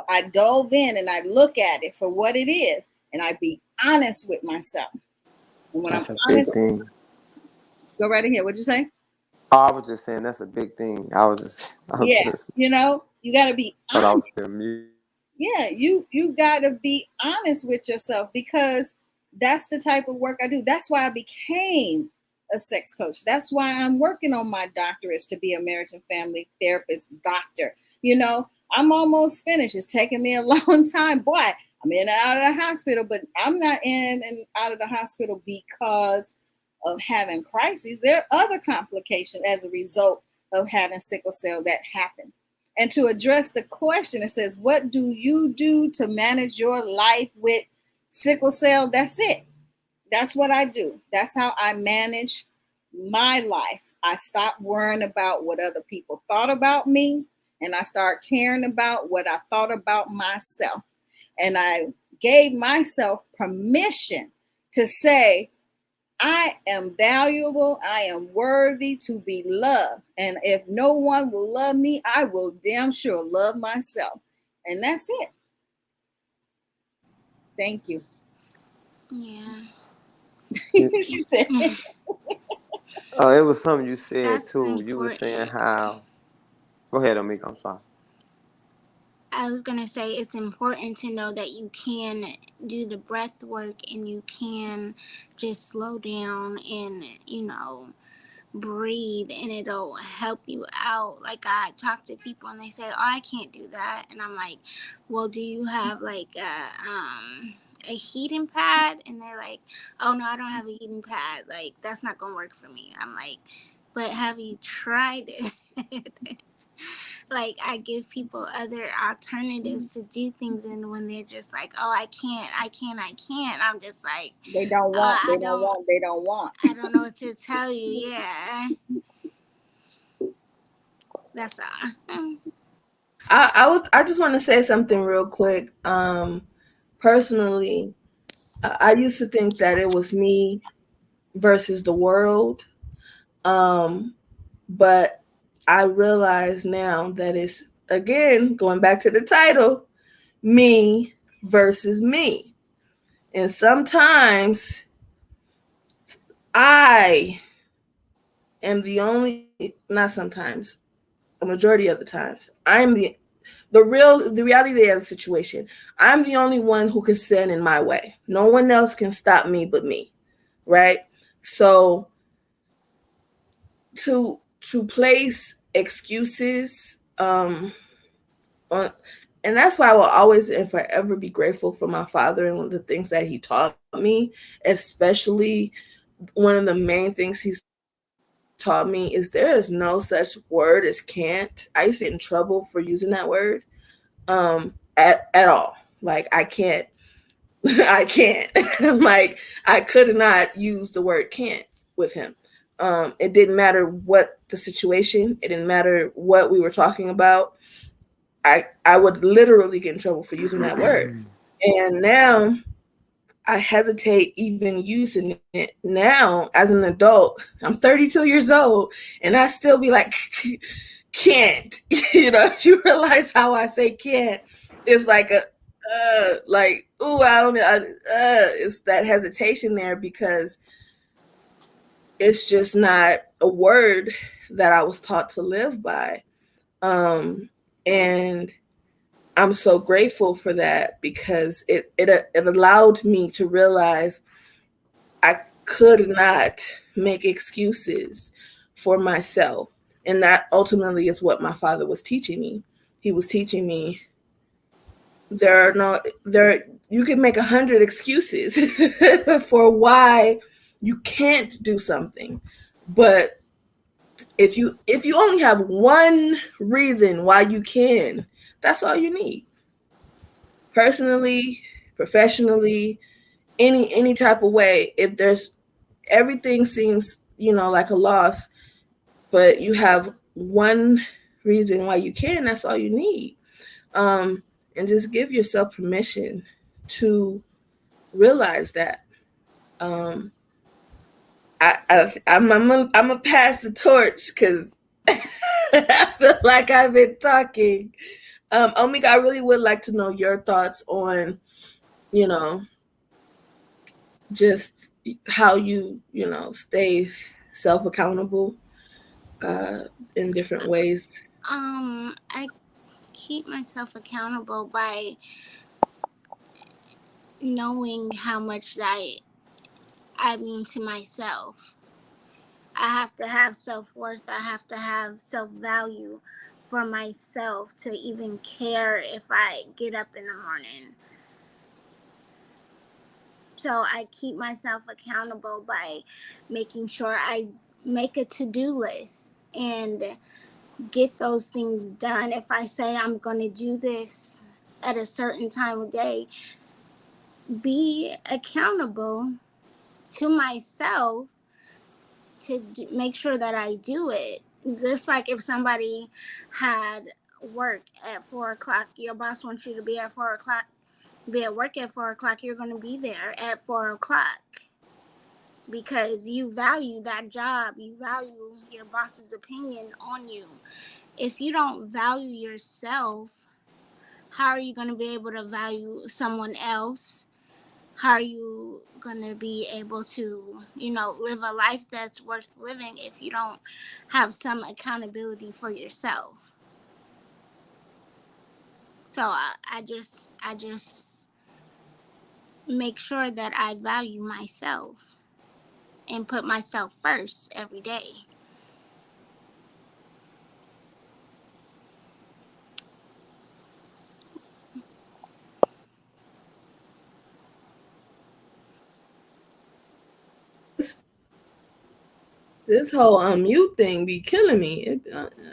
Speaker 2: I dove in and I look at it for what it is. And I be honest with myself. And when
Speaker 5: That's
Speaker 2: I'm
Speaker 5: a big
Speaker 2: honest,
Speaker 5: thing.
Speaker 2: go right ahead. What'd you say?
Speaker 5: Oh, I was just saying that's a big thing. I was
Speaker 2: Yeah,
Speaker 5: listening,
Speaker 2: you got to be
Speaker 5: but I was
Speaker 2: honest.
Speaker 5: still mute.
Speaker 2: Yeah, you got to be honest with yourself, because that's the type of work I do. That's why I became a sex coach. That's why I'm working on my doctorates to be a marriage and family therapist doctor. I'm almost finished. It's taking me a long time. Boy, I'm in and out of the hospital, but I'm not in and out of the hospital because of having crises. There are other complications as a result of having sickle cell that happen. And to address the question, it says, what do you do to manage your life with sickle cell? That's it. That's what I do. That's how I manage my life. I stopped worrying about what other people thought about me, and I started caring about what I thought about myself. And I gave myself permission to say, I am valuable. I am worthy to be loved. And if no one will love me, I will damn sure love myself. And that's it. Thank you.
Speaker 4: Yeah.
Speaker 2: She said,
Speaker 5: It was something you said
Speaker 4: That's
Speaker 5: too. You were saying
Speaker 4: important.
Speaker 5: how. Go ahead, Amika. I'm sorry.
Speaker 4: I was going to say it's important to know that you can do the breath work and you can just slow down and, breathe, and it'll help you out. Like, I talk to people and they say, oh, I can't do that. And I'm like, well, do you have like a heating pad? And they're like, oh no, I don't have a heating pad. Like, that's not going to work for me. I'm like, but have you tried it? Like, I give people other alternatives to do things, and when they're just like, oh, I can't, I'm just like,
Speaker 2: they don't want, they
Speaker 4: I
Speaker 2: don't
Speaker 4: don't
Speaker 2: want, they don't want.
Speaker 4: I don't know what to tell you. Yeah, that's all.
Speaker 1: I just want to say something real quick. Personally, I used to think that it was me versus the world. Um, but I realize now that it's, again, going back to the title, me versus me. And sometimes I am the only, not sometimes, a majority of the times, I'm the reality of the situation. I'm the only one who can stand in my way. No one else can stop me but me, right? So to place excuses on, and that's why I will always and forever be grateful for my father and one of the things that he taught me, especially one of the main things he's taught me is there is no such word as can't. I used to get in trouble for using that word at all. Like I can't I can't. Like I could not use the word can't with him. It didn't matter what the situation, it didn't matter what we were talking about. I would literally get in trouble for using that word. And now I hesitate even using it now as an adult. I'm 32 years old and I still be like, can't. If you realize how I say can't, it's like like, ooh, I don't know. It's that hesitation there because it's just not a word that I was taught to live by. And I'm so grateful for that because it allowed me to realize I could not make excuses for myself. And that ultimately is what my father was teaching me. He was teaching me there you can make 100 excuses for why you can't do something. But if you only have one reason why you can, that's all you need. Personally, professionally, any type of way, if there's everything seems like a loss, but you have one reason why you can, that's all you need. And just give yourself permission to realize that. um I'm a pass the torch because I feel like I've been talking. Omika, I really would like to know your thoughts on, you know, just how stay self accountable in different ways.
Speaker 4: I keep myself accountable by knowing how much I mean to myself. I have to have self-worth. I have to have self-value for myself to even care if I get up in the morning. So I keep myself accountable by making sure I make a to-do list and get those things done. If I say I'm going to do this at a certain time of day, be accountable to myself to make sure that I do it. Just like if somebody had work at 4 o'clock, your boss wants you to be at 4 o'clock, be at work at 4 o'clock, you're going to be there at 4 o'clock because you value that job, you value your boss's opinion on you. If you don't value yourself, how are you going to be able to value someone else? How are you going to be able to, live a life that's worth living if you don't have some accountability for yourself? So I just make sure that I value myself and put myself first every day.
Speaker 1: This whole unmute thing be killing me.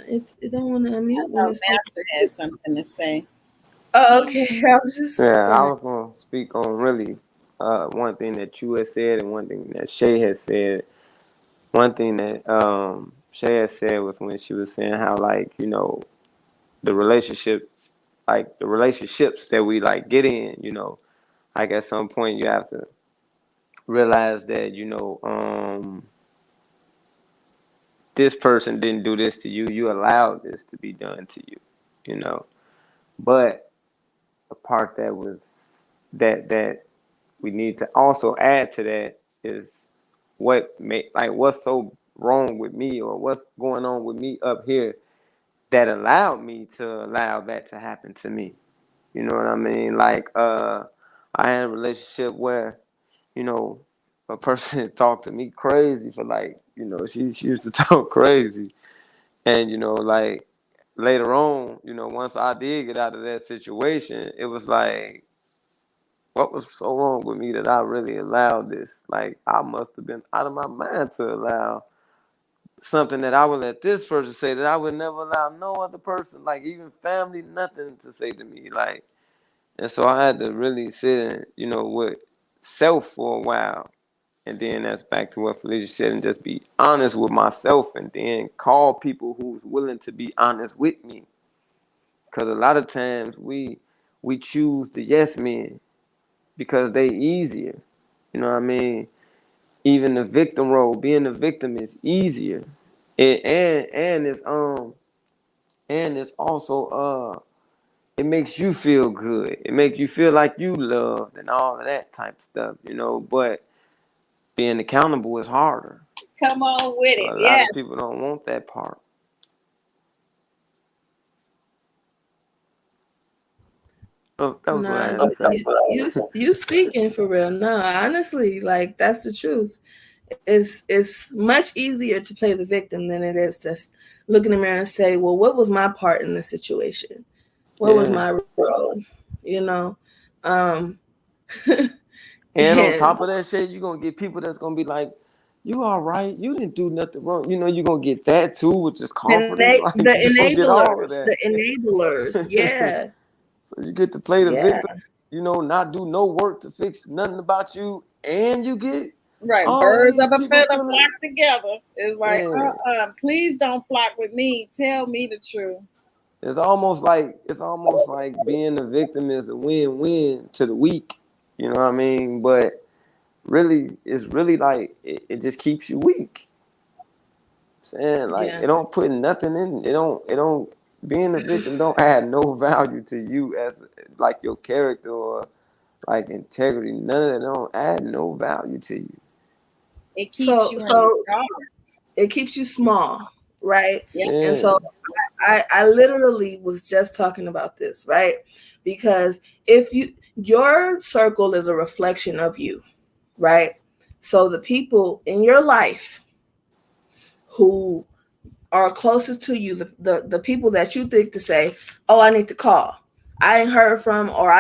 Speaker 1: It don't want to unmute when it's.
Speaker 2: Master has something to say.
Speaker 1: Oh,
Speaker 4: Yeah.
Speaker 1: okay. I was just.
Speaker 5: Yeah,
Speaker 1: Go
Speaker 5: I
Speaker 1: ahead.
Speaker 5: was gonna speak on really one thing that you had said and one thing that Shay has said. One thing that Shay had said was when she was saying how like, the relationship like the relationships that we like get in, like at some point you have to realize that, this person didn't do this to you. You allowed this to be done to you, you know. But the part that was that we need to also add to that is what's so wrong with me or what's going on with me up here that allowed me to allow that to happen to me. You know what I mean? Like I had a relationship where, you know, a person talked to me crazy for like, she used to talk crazy. And, like later on, once I did get out of that situation, it was like, what was so wrong with me that I really allowed this? Like, I must have been out of my mind to allow something that I would let this person say that I would never allow no other person, like even family, nothing to say to me. Like, and so I had to really sit in, with self for a while. And then that's back to what Felicia said, and just be honest with myself, and then call people who's willing to be honest with me. Because a lot of times we choose the yes men because they easier. You know what I mean? Even the victim role, being the victim is easier. And it's also it makes you feel good. It makes you feel like you loved and all of that type of stuff. But being accountable is harder.
Speaker 2: Come on with
Speaker 5: So
Speaker 2: it.
Speaker 5: a lot
Speaker 2: Yes.
Speaker 5: of people don't want that part. So that was what I
Speaker 1: Nah,
Speaker 5: had to say.
Speaker 1: you speaking for real. No, honestly, like that's the truth. It's much easier to play the victim than it is to look in the mirror and say, well, what was my part in the situation? What was
Speaker 5: Yeah.
Speaker 1: my role? You know, um,
Speaker 5: And on
Speaker 1: and
Speaker 5: top of that shit, you're gonna get people that's gonna be like, "You all right? You didn't do nothing wrong." You're gonna get that too, which is confidence. Like you're gonna get all of
Speaker 1: the
Speaker 5: that.
Speaker 1: enablers, yeah,
Speaker 5: So you get to play the
Speaker 1: yeah,
Speaker 5: victim, not do no work to fix nothing about you, and you get
Speaker 2: Right.
Speaker 5: all
Speaker 2: Birds
Speaker 5: these
Speaker 2: of a
Speaker 5: people
Speaker 2: feather
Speaker 5: feeling.
Speaker 2: flock together. It's like,
Speaker 5: Yeah,
Speaker 2: please don't flock with me. Tell me the truth.
Speaker 5: it's almost like being the victim is a win-win to the weak. You know what I mean? But really, it's really like it just keeps you weak. Saying like
Speaker 1: yeah.
Speaker 5: it don't put nothing in. It don't. Being a victim don't add no value to you as like your character or like integrity. None of that don't add no value to you.
Speaker 2: It keeps
Speaker 1: So
Speaker 2: you in the
Speaker 1: so
Speaker 2: dark.
Speaker 1: it keeps you small, right?
Speaker 2: Yeah.
Speaker 1: And
Speaker 5: Yeah.
Speaker 1: so I literally was just talking about this, right? Because if your circle is a reflection of you, right? So the people in your life who are closest to you, the people that you think to say, oh, I need to call, I ain't heard from, or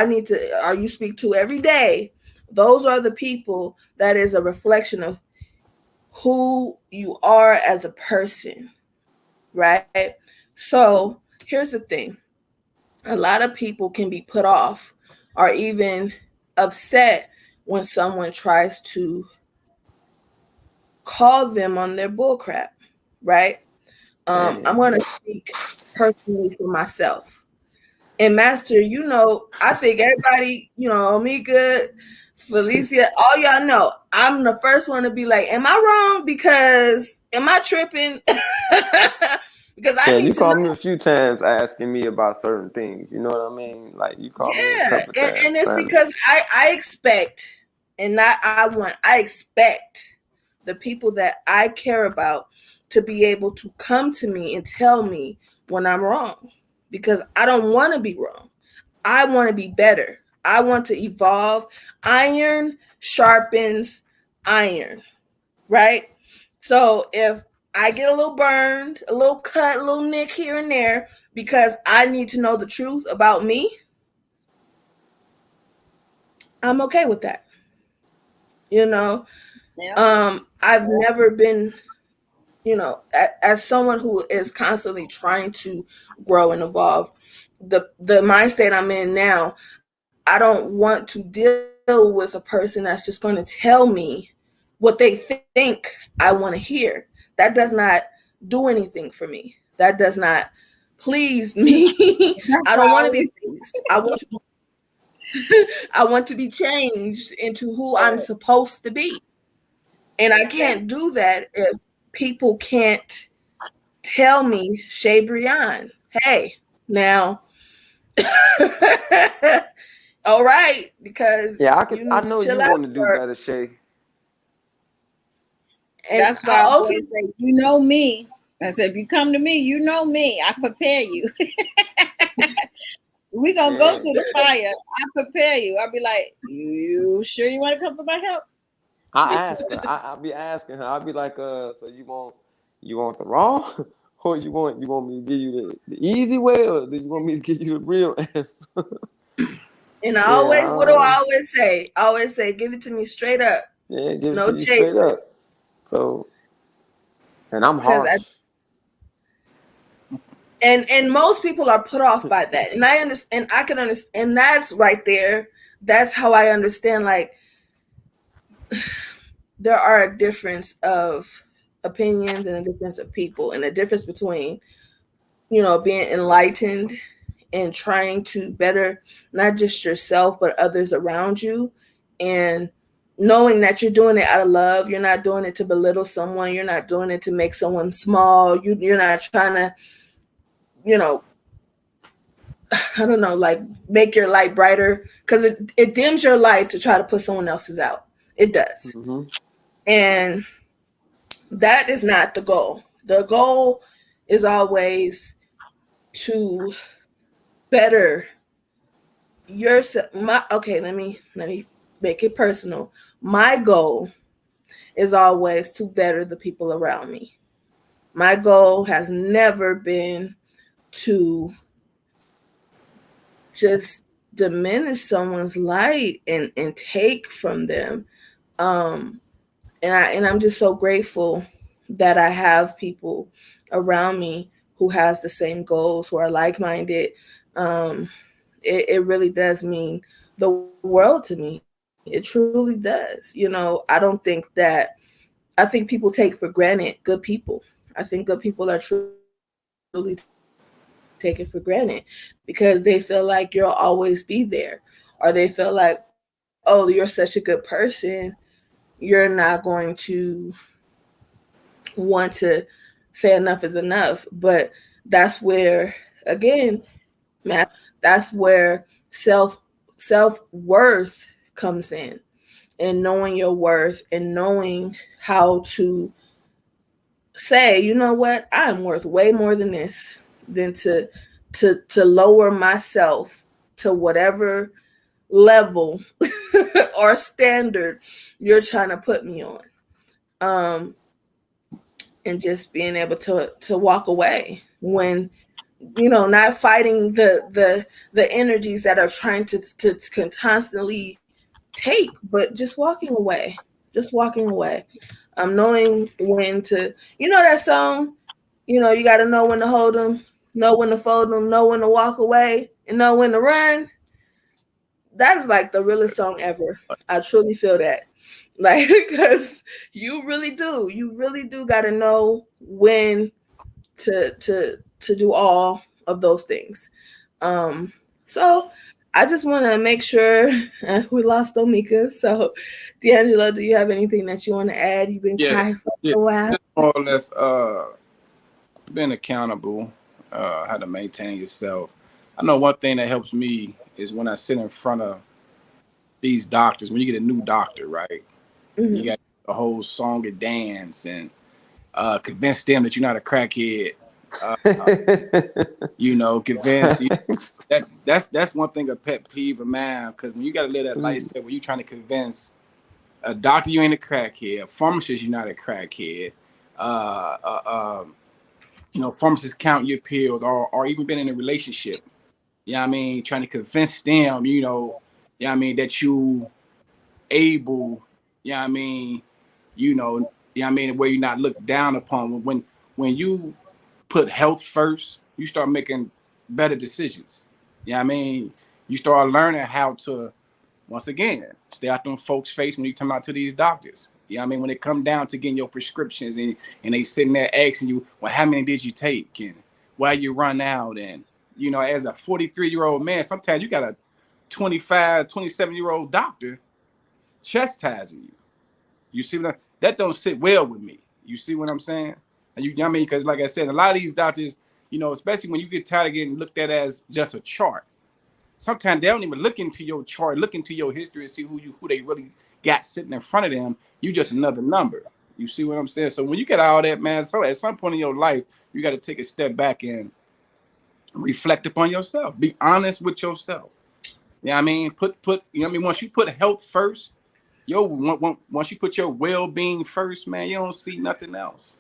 Speaker 1: you speak to every day, those are the people that is a reflection of who you are as a person, right? So here's the thing: a lot of people can be put off or even upset when someone tries to call them on their bullcrap, right? I'm
Speaker 5: Man.
Speaker 1: going to speak personally for myself. And Master, I think everybody, Amika, Felicia, all y'all know, I'm the first one to be like, am I wrong? Because am I tripping? Because I
Speaker 5: Yeah,
Speaker 1: need
Speaker 5: you
Speaker 1: to know.
Speaker 5: called me a few times asking me about certain things. You know what I mean? Like you called me a
Speaker 1: Yeah.
Speaker 5: couple times
Speaker 1: And it's
Speaker 5: trying to.
Speaker 1: because I expect, and not I expect the people that I care about to be able to come to me and tell me when I'm wrong. Because I don't want to be wrong. I want to be better. I want to evolve. Iron sharpens iron, right? So if I get a little burned, a little cut, a little nick here and there because I need to know the truth about me, I'm okay with that. You know,
Speaker 2: Yeah.
Speaker 1: I've never been, as someone who is constantly trying to grow and evolve, the mind state I'm in now, I don't want to deal with a person that's just going to tell me what they think I want to hear. That does not do anything for me. That does not please me. I
Speaker 2: That's
Speaker 1: don't
Speaker 2: why
Speaker 1: want
Speaker 2: I
Speaker 1: to be
Speaker 2: always
Speaker 1: pleased. I want to be changed into who I'm supposed to be. And I
Speaker 2: yeah.
Speaker 1: can't do that if people can't tell me, Shabreon, hey, now, all right, because
Speaker 5: Yeah,
Speaker 1: you
Speaker 5: I
Speaker 1: need to
Speaker 5: know
Speaker 1: chill
Speaker 5: you
Speaker 1: out.
Speaker 5: want to do better, Shay.
Speaker 1: And
Speaker 2: That's why
Speaker 1: I
Speaker 2: I
Speaker 1: ultimately,
Speaker 2: always say, you know me. I said, if you come to me, you know me. I prepare you. We're gonna go
Speaker 5: Yeah.
Speaker 2: through the fire. I prepare you. I'll be like, you sure you want to come for my help?
Speaker 5: I ask her. I be asking her. I be like, so you want the raw, or you want me to give you the easy way, or do you want me to give you the real answer?
Speaker 1: And I
Speaker 5: Yeah,
Speaker 1: always, what do I always say? I always say, give it to me straight up,
Speaker 5: yeah, give it
Speaker 1: no
Speaker 5: to you straight
Speaker 1: chasing.
Speaker 5: up. So, and I'm
Speaker 1: Because
Speaker 5: harsh.
Speaker 1: and most people are put off by that, and I understand. I can understand, and that's right there. That's how I understand. Like there are a difference of opinions and a difference of people, and a difference between being enlightened and trying to better not just yourself but others around you, and knowing that you're doing it out of love. You're not doing it to belittle someone. You're not doing it to make someone small. You're not trying to, you know, I don't know, like make your light brighter, because it dims your light to try to put someone else's out. It does.
Speaker 5: Mm-hmm.
Speaker 1: And that is not the goal. The goal is always to better yourself. Let me make it personal. My goal is always to better the people around me. My goal has never been to just diminish someone's light and take from them. Um and I'm just so grateful that I have people around me who has the same goals, who are like-minded. um it really does mean the world to me. It truly does. I don't think that I think people take for granted good people. I think good people are truly taken for granted because they feel like you'll always be there, or they feel like, oh, you're such a good person, you're not going to want to say enough is enough. But that's where, again, math is real. That's where self-worth comes in, and knowing your worth and knowing how to say, you know what, I'm worth way more than this, than to lower myself to whatever level or standard you're trying to put me on. Um and just being able to walk away when, not fighting the energies that are trying to constantly take, but just walking away. Just walking away. Knowing when to, that song, you got to know when to hold them, know when to fold them, know when to walk away, and know when to run. That is like the realest song ever. I truly feel that. Like, because you really do got to know when to do all of those things. So I just want to make sure we lost Omika. So, D'Angelo, do you have anything that you want to add? You've been
Speaker 3: Yeah,
Speaker 1: quiet for
Speaker 3: yeah.
Speaker 1: a while.
Speaker 3: Just more or less being accountable, how to maintain yourself. I know one thing that helps me is when I sit in front of these doctors, when you get a new doctor, right? You
Speaker 1: Hmm.
Speaker 3: got a whole song and dance and convince them that you're not a crackhead. Uh, convince you
Speaker 5: Facts.
Speaker 3: that's one thing, a pet peeve of mine, because when you got to live that
Speaker 5: Mm.
Speaker 3: lifestyle where you're trying to convince a doctor you ain't a crackhead, a pharmacist you're not a crackhead, uh, uh, um, pharmacists count your pills, or even been in a relationship. You know what I mean? Trying to convince them, that you able, you know what I mean, where you're not looked down upon. When you put health first, you start making better decisions. You know what I mean? You start learning how to, once again, stay out them folks' face when you come out to these doctors. You know what I mean? When it come down to getting your prescriptions, and they sitting there asking you, well, how many did you take? And why you run out? And, as a 43-year-old man, sometimes you got a 25, 27-year-old doctor chastising you. You see that don't sit well with me. You see what I'm saying? And you know what I mean? Because like I said, a lot of these doctors, especially when you get tired of getting looked at as just a chart, sometimes they don't even look into your chart, look into your history and see who they really got sitting in front of them. You just another number. You see what I'm saying? So when you get all that, man, so at some point in your life, you got to take a step back and reflect upon yourself. Be honest with yourself. You know what I mean? Put once you put health first, once you put your well-being first, man, you don't see nothing else.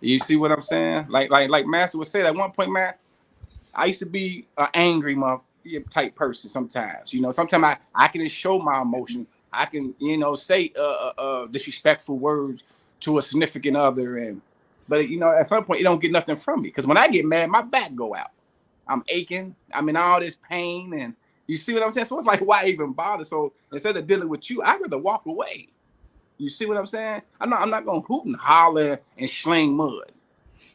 Speaker 3: You see what I'm saying? Like Master would say at one point, man. I used to be an angry type person sometimes. Sometimes I can show my emotion. I can, say disrespectful words to a significant other, but at some point you don't get nothing from me because when I get mad, my back go out. I'm aching. I'm in all this pain, and you see what I'm saying. So it's like, why even bother? So instead of dealing with you, I'd rather walk away. You see what I'm saying? I'm not gonna hoot and holler and sling mud.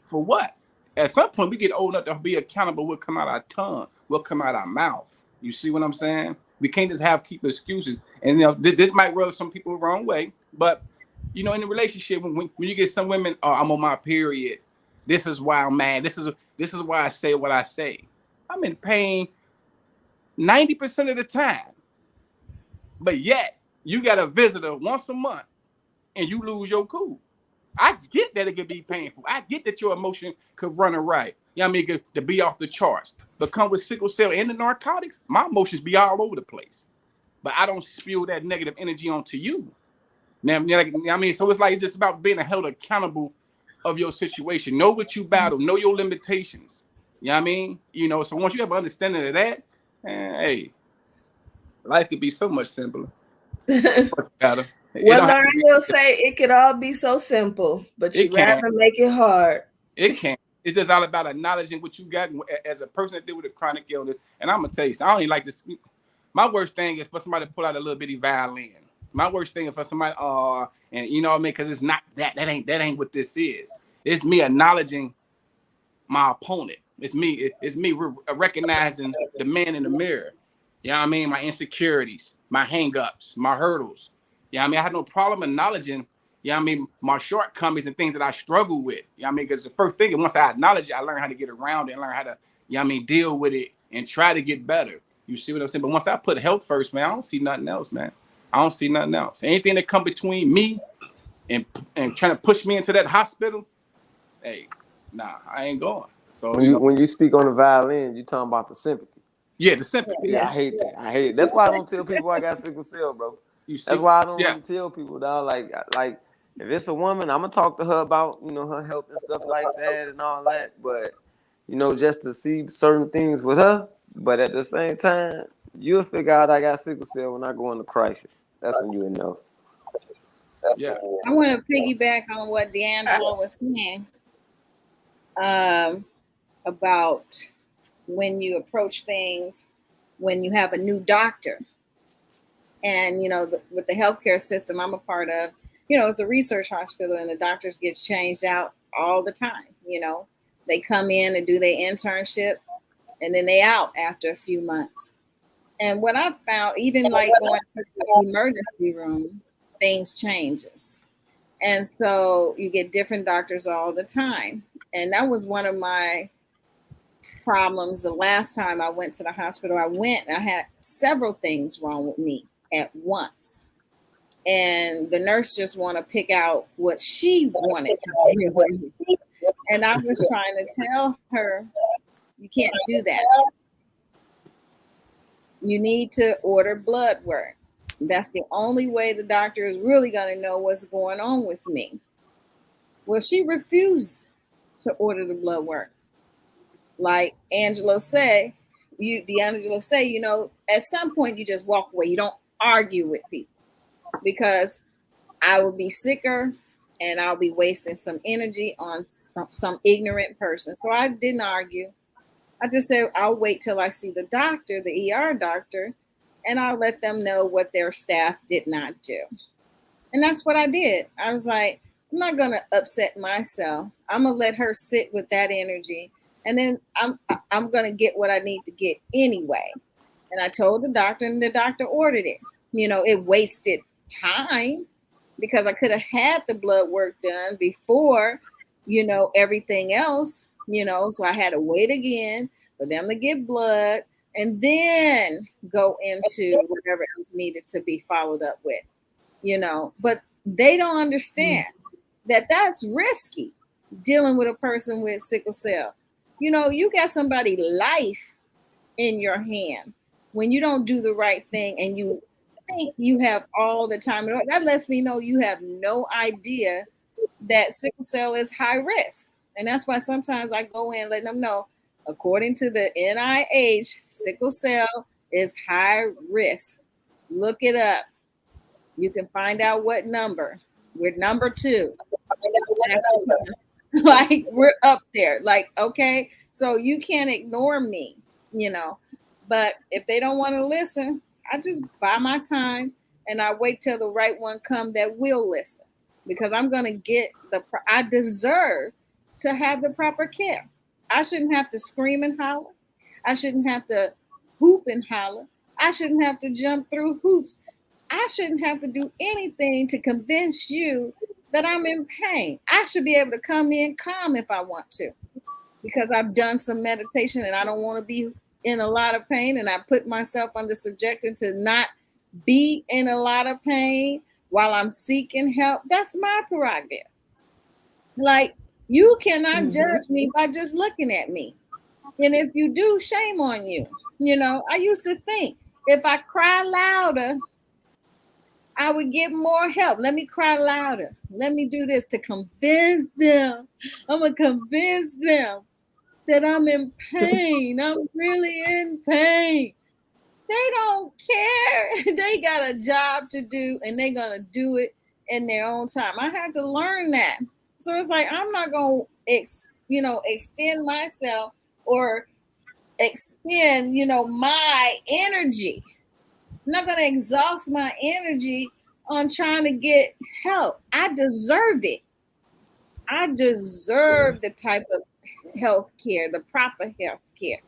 Speaker 3: For what? At some point, we get old enough to be accountable. What come out our tongue? What come out our mouth? You see what I'm saying? We can't just keep excuses. And this might rub some people the wrong way, but in the relationship, when you get some women, oh, I'm on my period. This is why I'm mad. This is why I say what I say. I'm in pain 90% of the time, but yet you got a visitor once a month and you lose your cool. I get that it could be painful. I get that your emotion could run right. You know what I mean? To be off the charts. But come with sickle cell and the narcotics, my emotions be all over the place. But I don't spew that negative energy onto you. Now, I mean, so it's just about being held accountable of your situation. Know what you battle. Know your limitations. You know what I mean? So once you have an understanding of that, hey, life could be so much simpler. Much better.
Speaker 1: Well, Lauren will say it could all be so simple, but you rather make it hard.
Speaker 3: It can't. It's just all about acknowledging what you got as a person that deal with a chronic illness. And I'm gonna tell you, I don't even like this. My worst thing is for somebody to pull out a little bitty violin. My worst thing is for somebody, and you know what I mean, because it's not that. That ain't what this is. It's me acknowledging my opponent. It's me recognizing the man in the mirror. You know what I mean? My insecurities, my hang-ups, my hurdles. You know what I mean? I had no problem acknowledging, you know what I mean, my shortcomings and things that I struggle with. You know what I mean? Because the first thing, once I acknowledge it, I learn how to get around it and learn how to, you know what I mean, deal with it and try to get better. You see what I'm saying? But once I put health first, man, I don't see nothing else, man. I don't see nothing else. Anything that come between me and trying to push me into that hospital, hey, nah, I ain't going. So
Speaker 5: when you speak on the violin, you talking about the sympathy.
Speaker 3: Yeah, the sympathy.
Speaker 5: Yeah, I hate that. I hate it. That's why I don't tell people I got sickle cell, bro. That's why I don't really tell people, dog. Like if it's a woman, I'm gonna talk to her about her health and stuff like that and all that. But just to see certain things with her. But at the same time, you'll figure out I got sickle cell when I go into crisis. That's when you would know.
Speaker 3: Yeah.
Speaker 2: I want to piggyback on what D'Angelo was saying about when you approach things when you have a new doctor. And, with the healthcare system I'm a part of, it's a research hospital and the doctors get changed out all the time. They come in and do their internship and then they out after a few months. And what I found, even like going to the emergency room, things changes. And so you get different doctors all the time. And that was one of my problems. The last time I went to the hospital, I had several things wrong with me at once. And the nurse just want to pick out what she wanted to do. And I was trying to tell her, you can't do that. You need to order blood work. That's the only way the doctor is really going to know what's going on with me. Well, she refused to order the blood work. Like D'Angelo say, at some point you just walk away. You don't argue with people because I will be sicker and I'll be wasting some energy on some ignorant person. So I didn't argue. I just said, I'll wait till I see the doctor, the ER doctor, and I'll let them know what their staff did not do. And that's what I did. I was like, I'm not going to upset myself. I'm going to let her sit with that energy. And then I'm going to get what I need to get anyway. And I told the doctor and the doctor ordered it. It wasted time because I could have had the blood work done before, everything else, so I had to wait again for them to get blood and then go into whatever else needed to be followed up with, but they don't understand that that's risky dealing with a person with sickle cell. You got somebody's life in your hand when you don't do the right thing and you think you have all the time. That lets me know you have no idea that sickle cell is high risk. And that's why sometimes I go in letting them know, according to the NIH, sickle cell is high risk. Look it up. You can find out what number. We're number 2. Like we're up there. Like, okay, so you can't ignore me, you know. But if they don't want to listen, I just buy my time and I wait till the right one come that will listen, because I'm gonna get I deserve to have the proper care. I shouldn't have to scream and holler. I shouldn't have to hoop and holler. I shouldn't have to jump through hoops. I shouldn't have to do anything to convince you that I'm in pain. I should be able to come in calm if I want to, because I've done some meditation and I don't want to be in a lot of pain, and I put myself under subjection to not be in a lot of pain while I'm seeking help. That's my prerogative. Like, you cannot judge me by just looking at me. And if you do, shame on you. You know, I used to think if I cry louder, I would get more help. Let me cry louder. Let me do this to convince them. I'm going to convince them that I'm in pain. I'm really in pain. They don't care. They got a job to do and they're going to do it in their own time. I had to learn that. So it's like, I'm not going to, extend myself or extend, my energy. I'm not going to exhaust my energy on trying to get help. I deserve it. I deserve the type of health care, the proper health care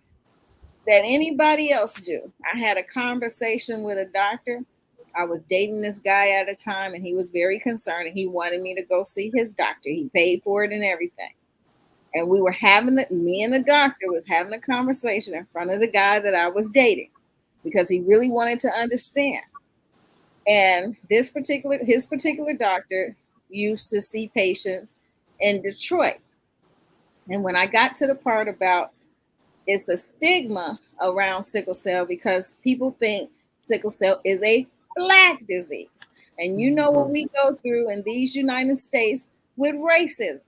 Speaker 2: that anybody else do. I had a conversation with a doctor. I was dating this guy at a time, and he was very concerned, and he wanted me to go see his doctor. He paid for it and everything. And we were me and the doctor was having a conversation in front of the guy that I was dating, because he really wanted to understand. And his particular doctor used to see patients in Detroit. And when I got to the part about it's a stigma around sickle cell, because people think sickle cell is a Black disease. And you know what we go through in these United States with racism.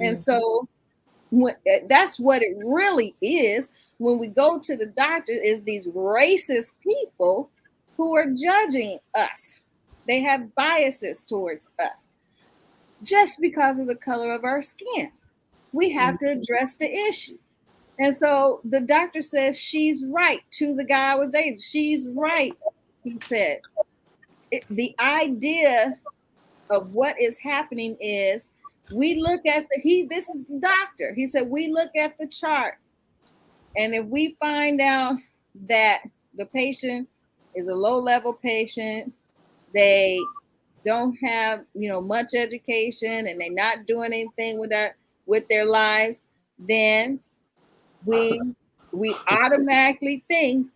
Speaker 2: And so that's what it really is. When we go to the doctor, is these racist people who are judging us. They have biases towards us just because of the color of our skin. We have to address the issue. And so the doctor says she's right to the guy I was dating. She's right, he said. The idea of what is happening is we look at this is the doctor. He said, we look at the chart. And if we find out that the patient is a low-level patient, they don't have, much education, and they're not doing anything with their lives, then we automatically think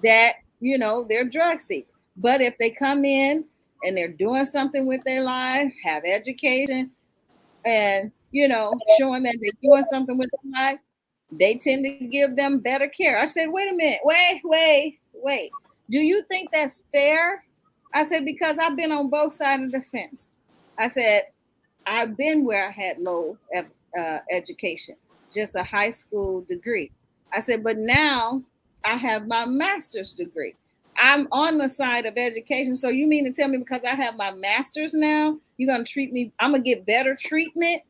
Speaker 2: that, they're drug seekers. But if they come in and they're doing something with their life, have education, and, showing that they're doing something with their life, they tend to give them better care. I said, wait a minute, wait. Do you think that's fair? I said, because I've been on both sides of the fence. I said, I've been where I had low education, just a high school degree. I said, but now I have my master's degree. I'm on the side of education. So you mean to tell me because I have my master's now, you're going to treat me, I'm going to get better treatment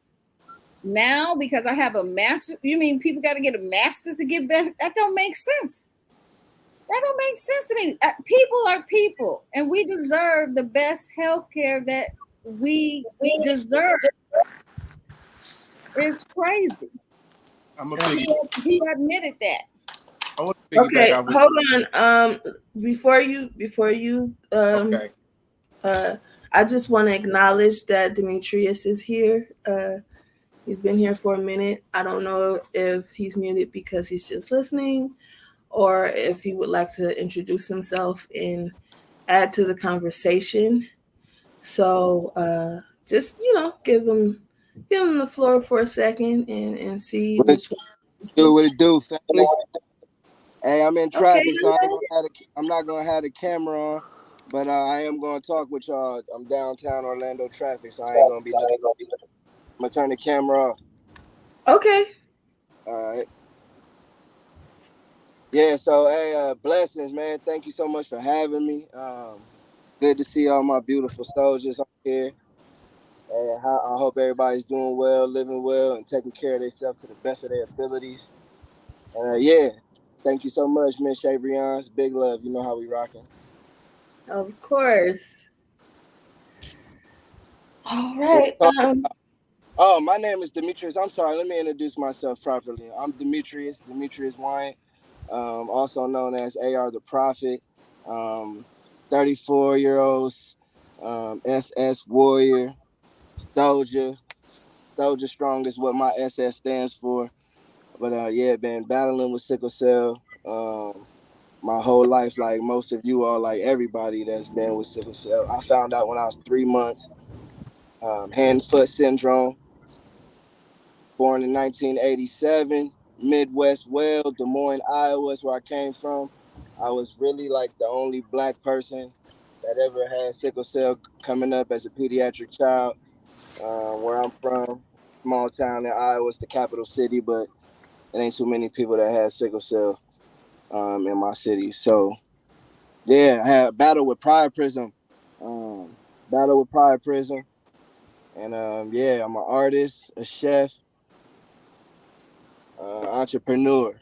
Speaker 2: now because I have a master? You mean people got to get a master's to get better? That don't make sense. That don't make sense to me. People are people, and we deserve the best health care that we deserve. It's crazy. He admitted that.
Speaker 1: Okay, hold on. Before you,
Speaker 3: okay.
Speaker 1: I just want to acknowledge that Demetrius is here. He's been here for a minute. I don't know if he's muted because he's just listening, or if he would like to introduce himself and add to the conversation. So just give him the floor for a second and see which one.
Speaker 6: Do what it do, family. Hey, I'm in traffic,
Speaker 1: Okay,
Speaker 6: so I'm not gonna have the camera on. But I am going to talk with y'all. I'm downtown Orlando traffic, so I ain't going to be looking. I'm going to turn the camera off.
Speaker 1: Okay.
Speaker 6: All right. Yeah, so hey, blessings, man. Thank you so much for having me. Good to see all my beautiful soldiers on here. And I hope everybody's doing well, living well, and taking care of themselves to the best of their abilities. And yeah, thank you so much, Miss Shabreon. It's big love. You know how we rocking.
Speaker 1: Of course. All
Speaker 6: What
Speaker 1: right.
Speaker 6: we talk- Oh, my name is Demetrius. I'm sorry. Let me introduce myself properly. I'm Demetrius Wyatt, also known as AR the Prophet. 34-year-old SS warrior, soldier. Soldier strong is what my SS stands for. But yeah, been battling with sickle cell my whole life, like most of you all, like everybody that's been with sickle cell. I found out when I was 3 months. Hand foot syndrome. Born in 1987, Midwest Wales, Des Moines, Iowa is where I came from. I was really like the only black person that ever had sickle cell coming up as a pediatric child. Where I'm from, small town in Iowa, it's the capital city, but it ain't too many people that had sickle cell in my city. So yeah, I had battle with priapism, um, battle with priapism, and yeah, I'm an artist, a chef, entrepreneur.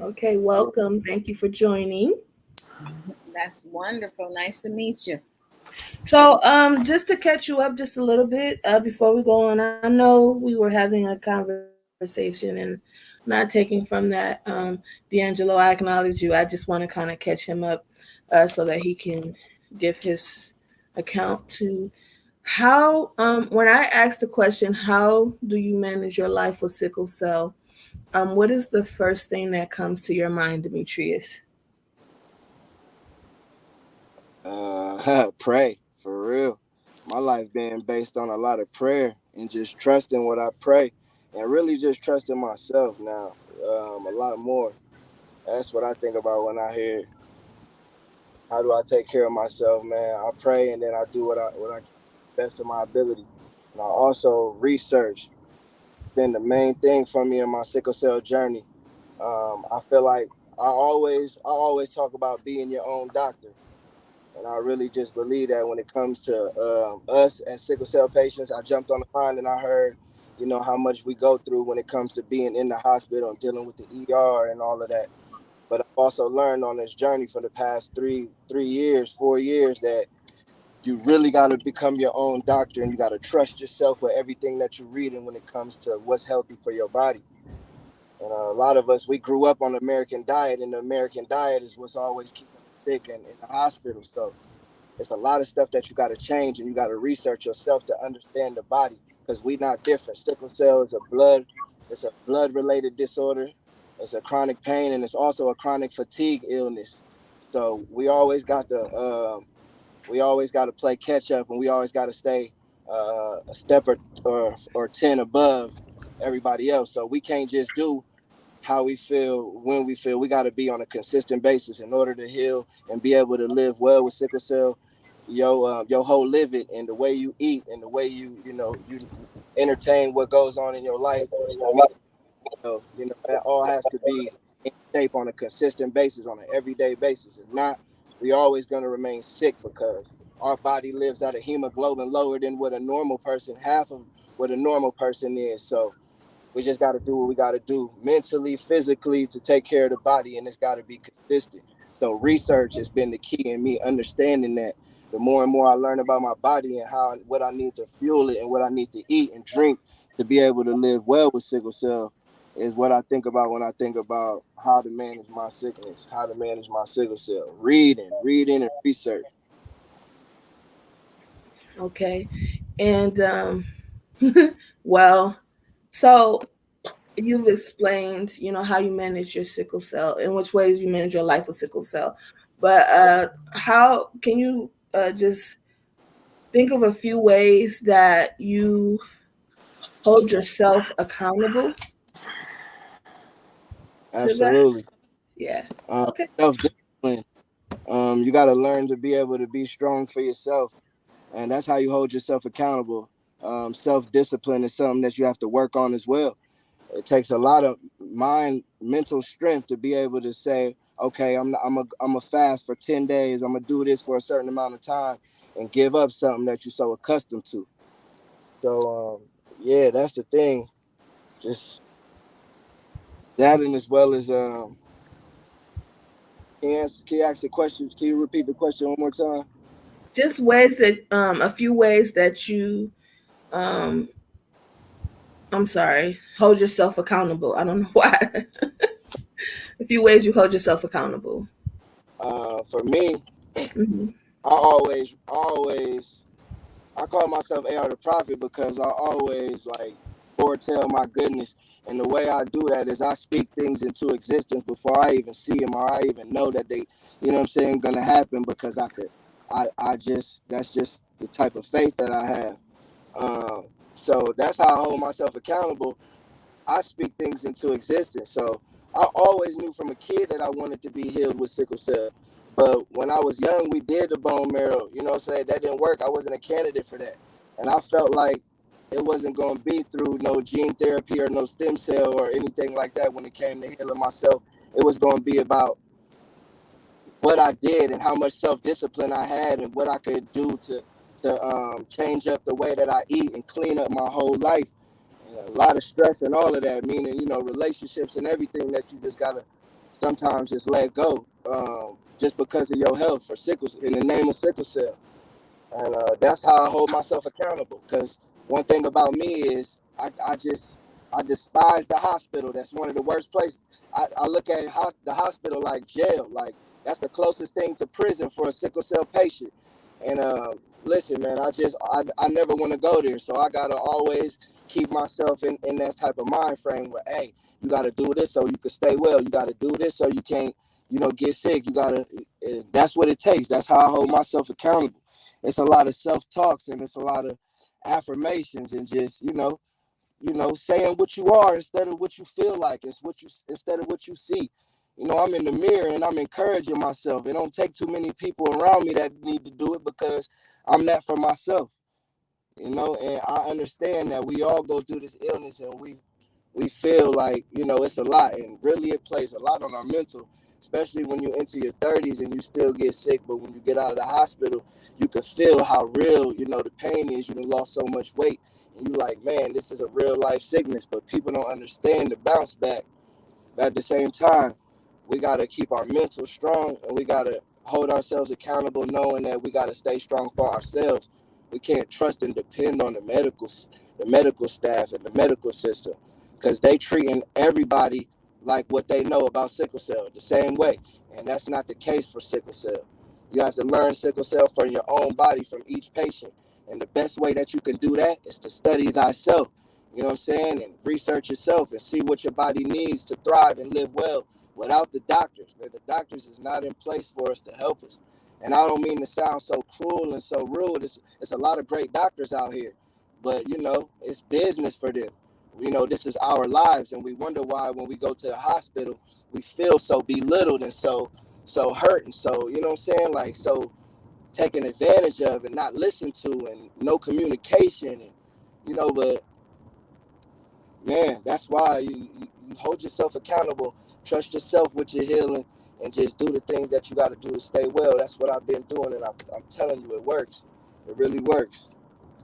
Speaker 1: Okay, welcome. Thank you for joining.
Speaker 2: That's wonderful. Nice to meet you.
Speaker 1: So, just to catch you up just a little bit before we go on, I know we were having a conversation and not taking from that, D'Angelo. I acknowledge you. I just want to kind of catch him up so that he can give his account to how. When I asked the question, how do you manage your life with sickle cell? What is the first thing that comes to your mind, Demetrius?
Speaker 6: Pray for real. My life being based on a lot of prayer and just trusting what I pray, and really just trusting myself now. A lot more. That's what I think about when I hear how do I take care of myself, man. I pray and then I do what I can best of my ability. And I also research. Been the main thing for me in my sickle cell journey. I feel like I always talk about being your own doctor. And I really just believe that when it comes to us as sickle cell patients, I jumped on the line and I heard, how much we go through when it comes to being in the hospital and dealing with the ER and all of that. But I've also learned on this journey for the past 3 years, 4 years, that you really got to become your own doctor and you got to trust yourself with everything that you're reading when it comes to what's healthy for your body. And a lot of us, we grew up on the American diet, and the American diet is what's always keeping us sick and in the hospital. So it's a lot of stuff that you got to change and you got to research yourself to understand the body because we not different. Sickle cell is it's a blood related disorder. It's a chronic pain and it's also a chronic fatigue illness. So we always got to play catch up and we always got to stay a step or 10 above everybody else. So we can't just do how we feel when we feel. We got to be on a consistent basis in order to heal and be able to live well with sickle cell. Your whole live it and the way you eat and the way you entertain what goes on in your life. For me, that all has to be in shape on a consistent basis, on an everyday basis. If not, we always going to remain sick because our body lives at a hemoglobin lower than what a normal person, half of what a normal person is. So we just got to do what we got to do mentally, physically to take care of the body, and it's got to be consistent. So research has been the key in me understanding that. The more and more I learn about my body and what I need to fuel it and what I need to eat and drink to be able to live well with sickle cell is what I think about when I think about how to manage my sickness, how to manage my sickle cell. Reading and research.
Speaker 1: Okay. And well, so you've explained, how you manage your sickle cell, in which ways you manage your life with sickle cell. But how can you just think of a few ways that you hold yourself accountable to that?
Speaker 6: Absolutely.
Speaker 1: Yeah. Okay.
Speaker 6: Self-discipline. You got to learn to be able to be strong for yourself, and that's how you hold yourself accountable. Self-discipline is something that you have to work on as well. It takes a lot of mental strength to be able to say, okay, I'm a fast for 10 days. I'm gonna do this for a certain amount of time and give up something that you're so accustomed to. So, yeah, that's the thing. Just that, and as well as, can you ask the question? Can you repeat the question one more time?
Speaker 1: Just ways that a few ways that you um I'm sorry, hold yourself accountable. I don't know why. A few ways you hold yourself accountable.
Speaker 6: For me,
Speaker 1: Hmm.
Speaker 6: I always, I call myself AR the Prophet because I always like foretell my goodness. And the way I do that is I speak things into existence before I even see them or I even know that they, you know what I'm saying, gonna happen because I just, that's just the type of faith that I have. So that's how I hold myself accountable. I speak things into existence. So I always knew from a kid that I wanted to be healed with sickle cell. But when I was young, we did the bone marrow. You know what I'm saying? That didn't work. I wasn't a candidate for that. And I felt like it wasn't going to be through no gene therapy or no stem cell or anything like that when it came to healing myself. It was going to be about what I did and how much self-discipline I had and what I could do to change up the way that I eat and clean up my whole life. A lot of stress and all of that, meaning, relationships and everything that you just gotta sometimes just let go, just because of your health for sickle in the name of sickle cell. And that's how I hold myself accountable. Because one thing about me is I despise the hospital. That's one of the worst places. I look at the hospital like jail. Like that's the closest thing to prison for a sickle cell patient. And listen, man, I never want to go there. So I gotta always keep myself in that type of mind frame where, hey, you gotta do this so you can stay well. You gotta do this so you can't, get sick. You gotta. That's what it takes. That's how I hold myself accountable. It's a lot of self talks and it's a lot of affirmations and just saying what you are instead of what you feel like. It's what you instead of what you see. I'm in the mirror and I'm encouraging myself. It don't take too many people around me that need to do it because I'm that for myself. And I understand that we all go through this illness and we feel like it's a lot, and really it plays a lot on our mental, especially when you enter your 30s and you still get sick. But when you get out of the hospital, you can feel how real the pain is. You done lost so much weight and you like, man, this is a real life sickness. But people don't understand the bounce back. But at the same time, we got to keep our mental strong and we got to hold ourselves accountable, knowing that we got to stay strong for ourselves. We can't trust and depend on the medical staff and the medical system, because they treating everybody like what they know about sickle cell the same way. And that's not the case for sickle cell. You have to learn sickle cell from your own body, from each patient. And the best way that you can do that is to study thyself, you know what I'm saying, and research yourself and see what your body needs to thrive and live well without the doctors. Man, the doctors is not in place for us to help us. And I don't mean to sound so cruel and so rude. It's a lot of great doctors out here, but it's business for them. This is our lives, and we wonder why when we go to the hospital, we feel so belittled and so hurt and so, you know what I'm saying, like so taken advantage of and not listened to and no communication and but man, that's why you hold yourself accountable, trust yourself with your healing, and just do the things that you got to do to stay well. That's what I've been doing, and I'm telling you, it works. It really works.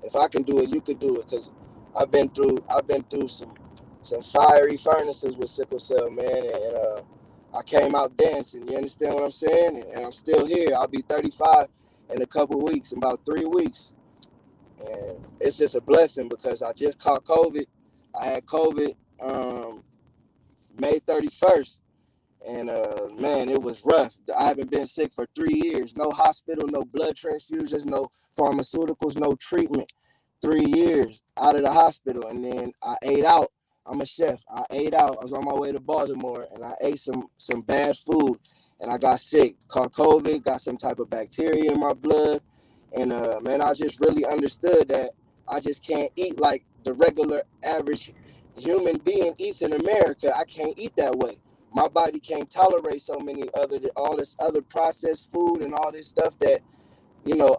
Speaker 6: If I can do it, you could do it. Because I've been through some fiery furnaces with sickle cell, man, and I came out dancing. You understand what I'm saying? And I'm still here. I'll be 35 in a couple weeks, in about 3 weeks. And it's just a blessing because I just caught COVID. I had COVID May 31st. And man, it was rough. I haven't been sick for 3 years. No hospital, no blood transfusions, no pharmaceuticals, no treatment. 3 years out of the hospital. And then I ate out. I'm a chef. I ate out. I was on my way to Baltimore and I ate some bad food and I got sick. Caught COVID, got some type of bacteria in my blood. And man, I just really understood that I just can't eat like the regular average human being eats in America. I can't eat that way. My body can't tolerate so many other all this other processed food and all this stuff that,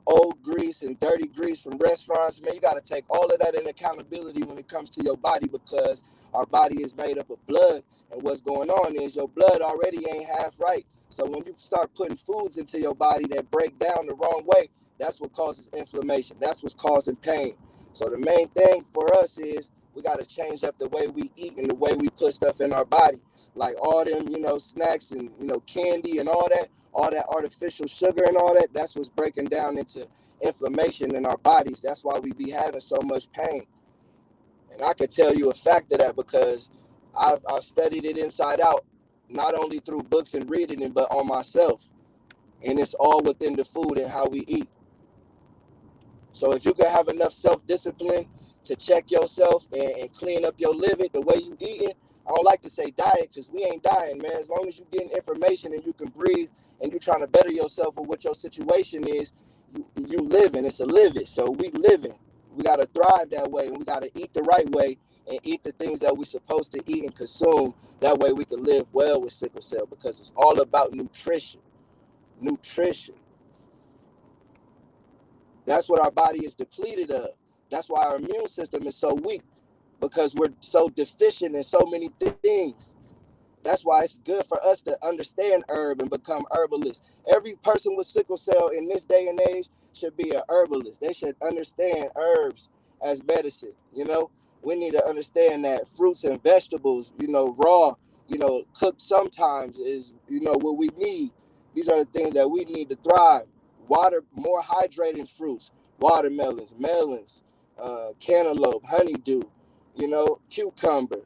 Speaker 6: old grease and dirty grease from restaurants. Man, you got to take all of that in accountability when it comes to your body, because our body is made up of blood. And what's going on is your blood already ain't half right. So when you start putting foods into your body that break down the wrong way, that's what causes inflammation. That's what's causing pain. So the main thing for us is we got to change up the way we eat and the way we put stuff in our body. Like all them, snacks and, candy and all that artificial sugar and all that, that's what's breaking down into inflammation in our bodies. That's why we be having so much pain. And I could tell you a fact of that because I've studied it inside out, not only through books and reading it, but on myself. And it's all within the food and how we eat. So if you can have enough self-discipline to check yourself and clean up your living, the way you eating, I don't like to say diet because we ain't dying, man. As long as you getting information and you can breathe and you trying to better yourself with what your situation is, you living. It's a living. So we living. We got to thrive that way, and we got to eat the right way and eat the things that we're supposed to eat and consume. That way we can live well with sickle cell, because it's all about nutrition. Nutrition. That's what our body is depleted of. That's why our immune system is so weak, because we're so deficient in so many things. That's why it's good for us to understand herb and become herbalists. Every person with sickle cell in this day and age should be a herbalist. They should understand herbs as medicine. We need to understand that fruits and vegetables, raw, cooked sometimes is, what we need. These are the things that we need to thrive. Water, more hydrating fruits, watermelons, melons, cantaloupe, honeydew, cucumber.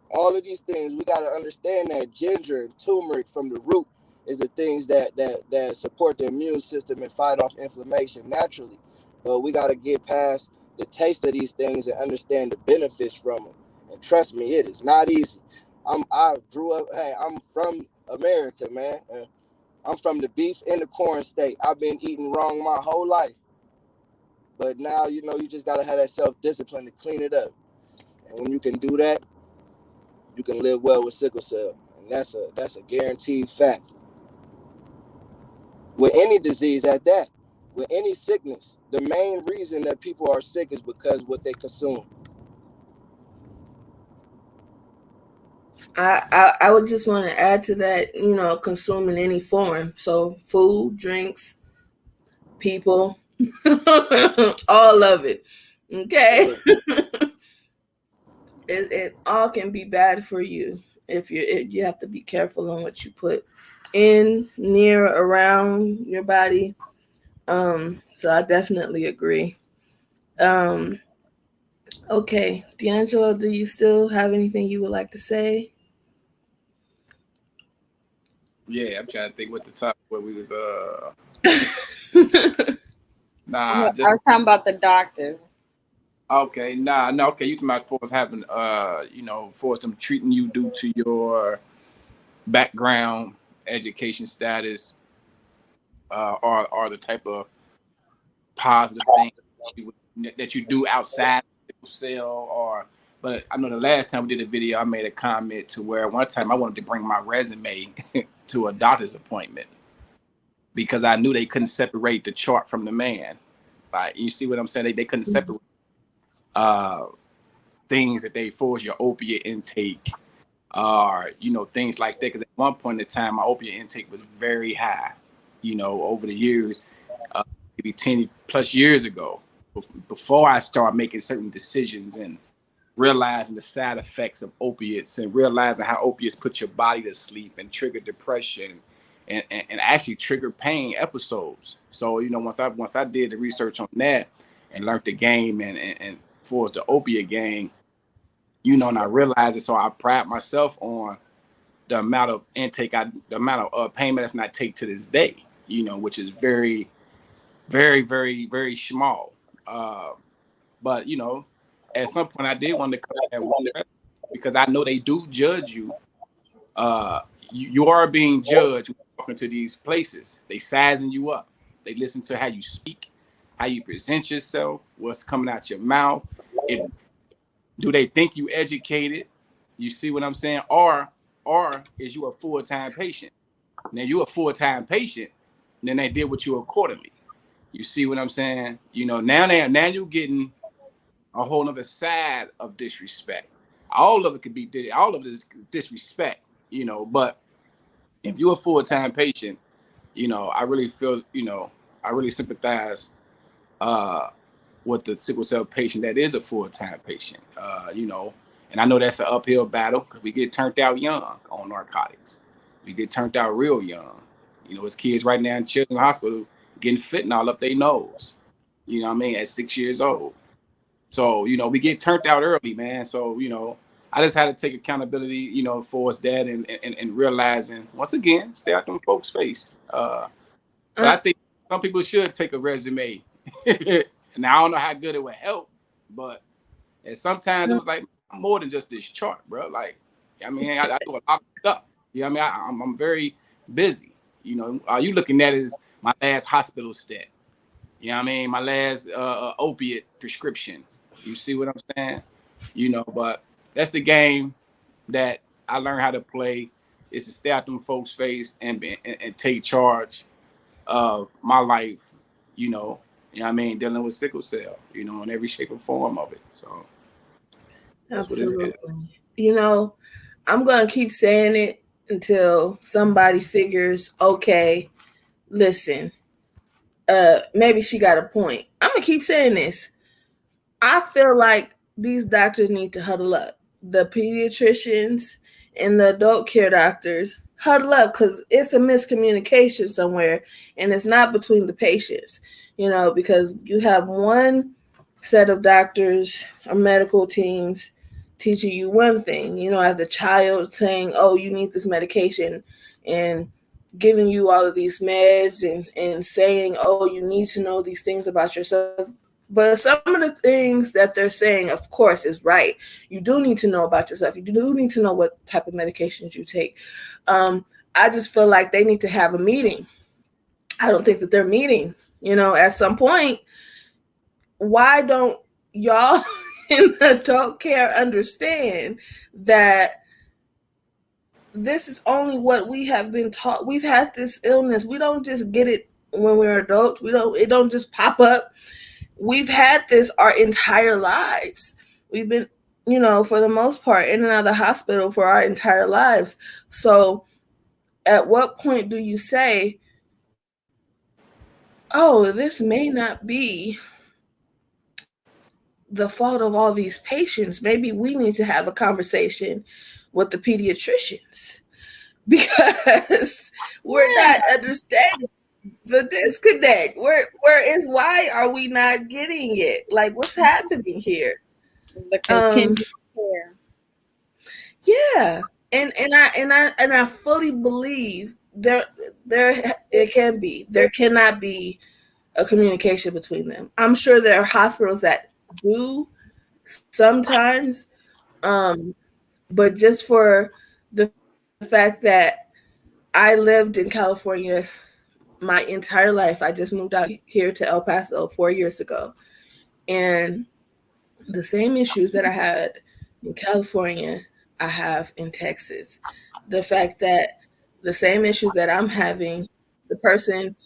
Speaker 6: All of these things, we got to understand that ginger and turmeric from the root is the things that support the immune system and fight off inflammation naturally. But we got to get past the taste of these things and understand the benefits from them. And trust me, it is not easy. I grew up. Hey, I'm from America, man. I'm from the beef and the corn state. I've been eating wrong my whole life. But now, you just got to have that self-discipline to clean it up. And when you can do that, you can live well with sickle cell. And that's a guaranteed fact. With any disease at that, with any sickness, the main reason that people are sick is because what they consume.
Speaker 1: I would just want to add to that, consume in any form. So food, drinks, people, all of it. Okay. It all can be bad for you if you have to be careful on what you put in, near, around your body. So I definitely agree. Um, okay, D'Angelo, do you still have anything you would like to say?
Speaker 3: Yeah, I'm trying to think what the topic where we was
Speaker 2: I
Speaker 3: nah, just
Speaker 2: was talking about the doctors.
Speaker 3: okay, nah, no, okay, you talking about for us having for us them treating you due to your background, education status, or the type of positive things that you do outside of cell. Or but I know the last time we did a video I made a comment to where one time I wanted to bring my resume to a doctor's appointment because I knew they couldn't separate the chart from the man. Like, you see what I'm saying? They couldn't separate uh things that they force your opiate intake or things like that, because at one point in time my opiate intake was very high over the years, maybe 10 plus years ago, before I started making certain decisions and realizing the side effects of opiates and realizing how opiates put your body to sleep and trigger depression and actually trigger pain episodes. So once I did the research on that and learned the game and for the opiate game, and I realized it. So I pride myself on the amount of intake the amount of pain medicine I take to this day, which is very, very, very, very small. But at some point I did want to come at one because I know they do judge you. You are being judged when you walk into these places. They sizing you up. They listen to how you speak, how you present yourself, what's coming out your mouth. If do they think you educated? You see what I'm saying? Or or is you a full-time patient? Now you a full-time patient, then they deal with you accordingly. You see what I'm saying? Now you're getting a whole other side of disrespect. All of it could be all of it is disrespect, but if you're a full-time patient, I really feel, I really sympathize uh with the sickle cell patient that is a full-time patient. And I know that's an uphill battle because we get turned out young on narcotics. We get turned out real young. As kids right now in children's hospital getting fentanyl up their nose. You know what I mean? At 6 years old. So, we get turned out early, man. So, I just had to take accountability, for us that and realizing once again, stay out them folks' face. But I think some people should take a resume. Now I don't know how good it would help, but and sometimes it was like I'm more than just this chart, bro. Like, I mean, I do a lot of stuff. I mean, I'm very busy. Are you looking at is my last hospital stay? I mean, my last opiate prescription. You see what I'm saying? But that's the game that I learned how to play is to stay out them folks' face and take charge of my life, I mean, dealing with sickle cell, in every shape or form of it. So that's what it is.
Speaker 1: Absolutely. I'm going to keep saying it until somebody figures, okay, listen, maybe she got a point. I'm going to keep saying this. I feel like these doctors need to huddle up. The pediatricians and the adult care doctors huddle up because it's a miscommunication somewhere and it's not between the patients, because you have one set of doctors or medical teams teaching you one thing, as a child saying, oh, you need this medication and giving you all of these meds and saying, oh, you need to know these things about yourself. But some of the things that they're saying, of course, is right. You do need to know about yourself. You do need to know what type of medications you take. I just feel like they need to have a meeting. I don't think that they're meeting, at some point. Why don't y'all in adult care understand that this is only what we have been taught? We've had this illness. We don't just get it when we're adults. It don't just pop up. We've had this our entire lives. We've been, for the most part, in and out of the hospital for our entire lives. So at what point do you say, oh, this may not be the fault of all these patients. Maybe we need to have a conversation with the pediatricians because we're not understanding the disconnect. Why are we not getting it? Like, what's happening here?
Speaker 2: The continued care.
Speaker 1: Yeah. And I fully believe there there cannot be a communication between them. I'm sure there are hospitals that do sometimes, but just for the fact that I lived in California my entire life, I just moved out here to El Paso 4 years ago, and the same issues that I had in California, I have in Texas. The fact that the same issues that I'm having, the person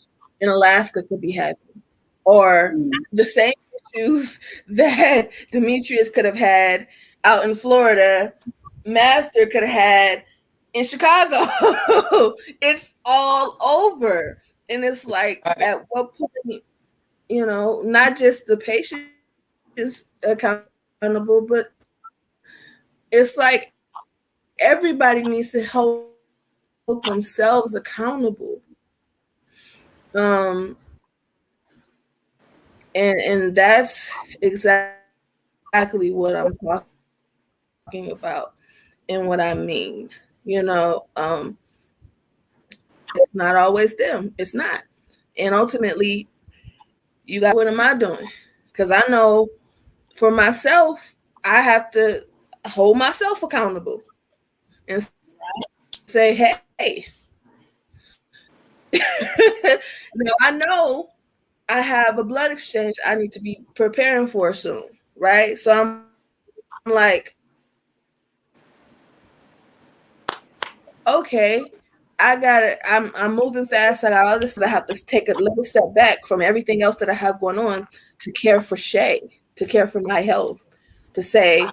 Speaker 1: in Alaska could be having, or the same issues that Demetrius could have had out in Florida, Master could have had in Chicago. It's all over. And it's like, at what point, not just the patients accountable, but it's like everybody needs to hold themselves accountable. And that's exactly what I'm talking about and what I mean. It's not always them. It's not. And ultimately, you got, what am I doing? Because I know for myself, I have to hold myself accountable and say, hey, now I know I have a blood exchange I need to be preparing for soon, right? So I'm like, okay, I got it. I'm moving fast. I got all this. I have to take a little step back from everything else that I have going on to care for Shay, to care for my health, to say,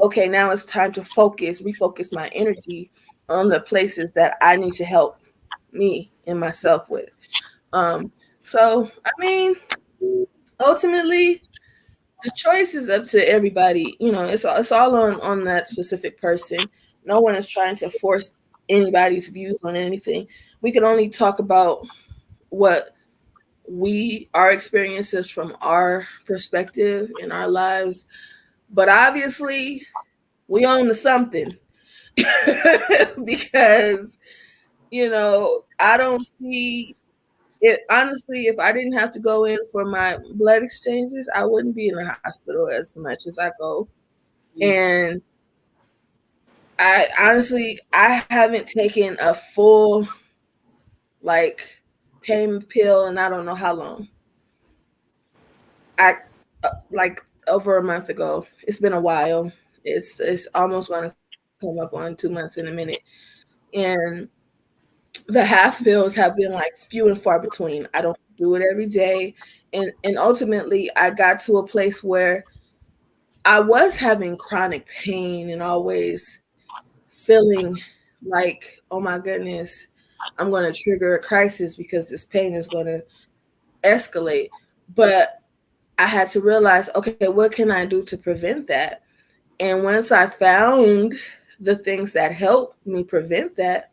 Speaker 1: okay, now it's time to refocus my energy on the places that I need to help me and myself with. Um, so I mean, ultimately, the choice is up to everybody. You know, it's all on that specific person. No one is trying to force anybody's views on anything. We can only talk about what our experiences from our perspective in our lives. But obviously, we own to something because I don't see it honestly. If I didn't have to go in for my blood exchanges, I wouldn't be in the hospital as much as I go. And I haven't taken a full like pain pill and I don't know how long. I like over a month ago. It's been a while. It's almost going to come up on 2 months in a minute, and the half pills have been like few and far between. I don't do it every day, and ultimately I got to a place where I was having chronic pain and always feeling like, oh my goodness, I'm going to trigger a crisis because this pain is going to escalate. But I had to realize, okay, what can I do to prevent that? And once I found the things that help me prevent that,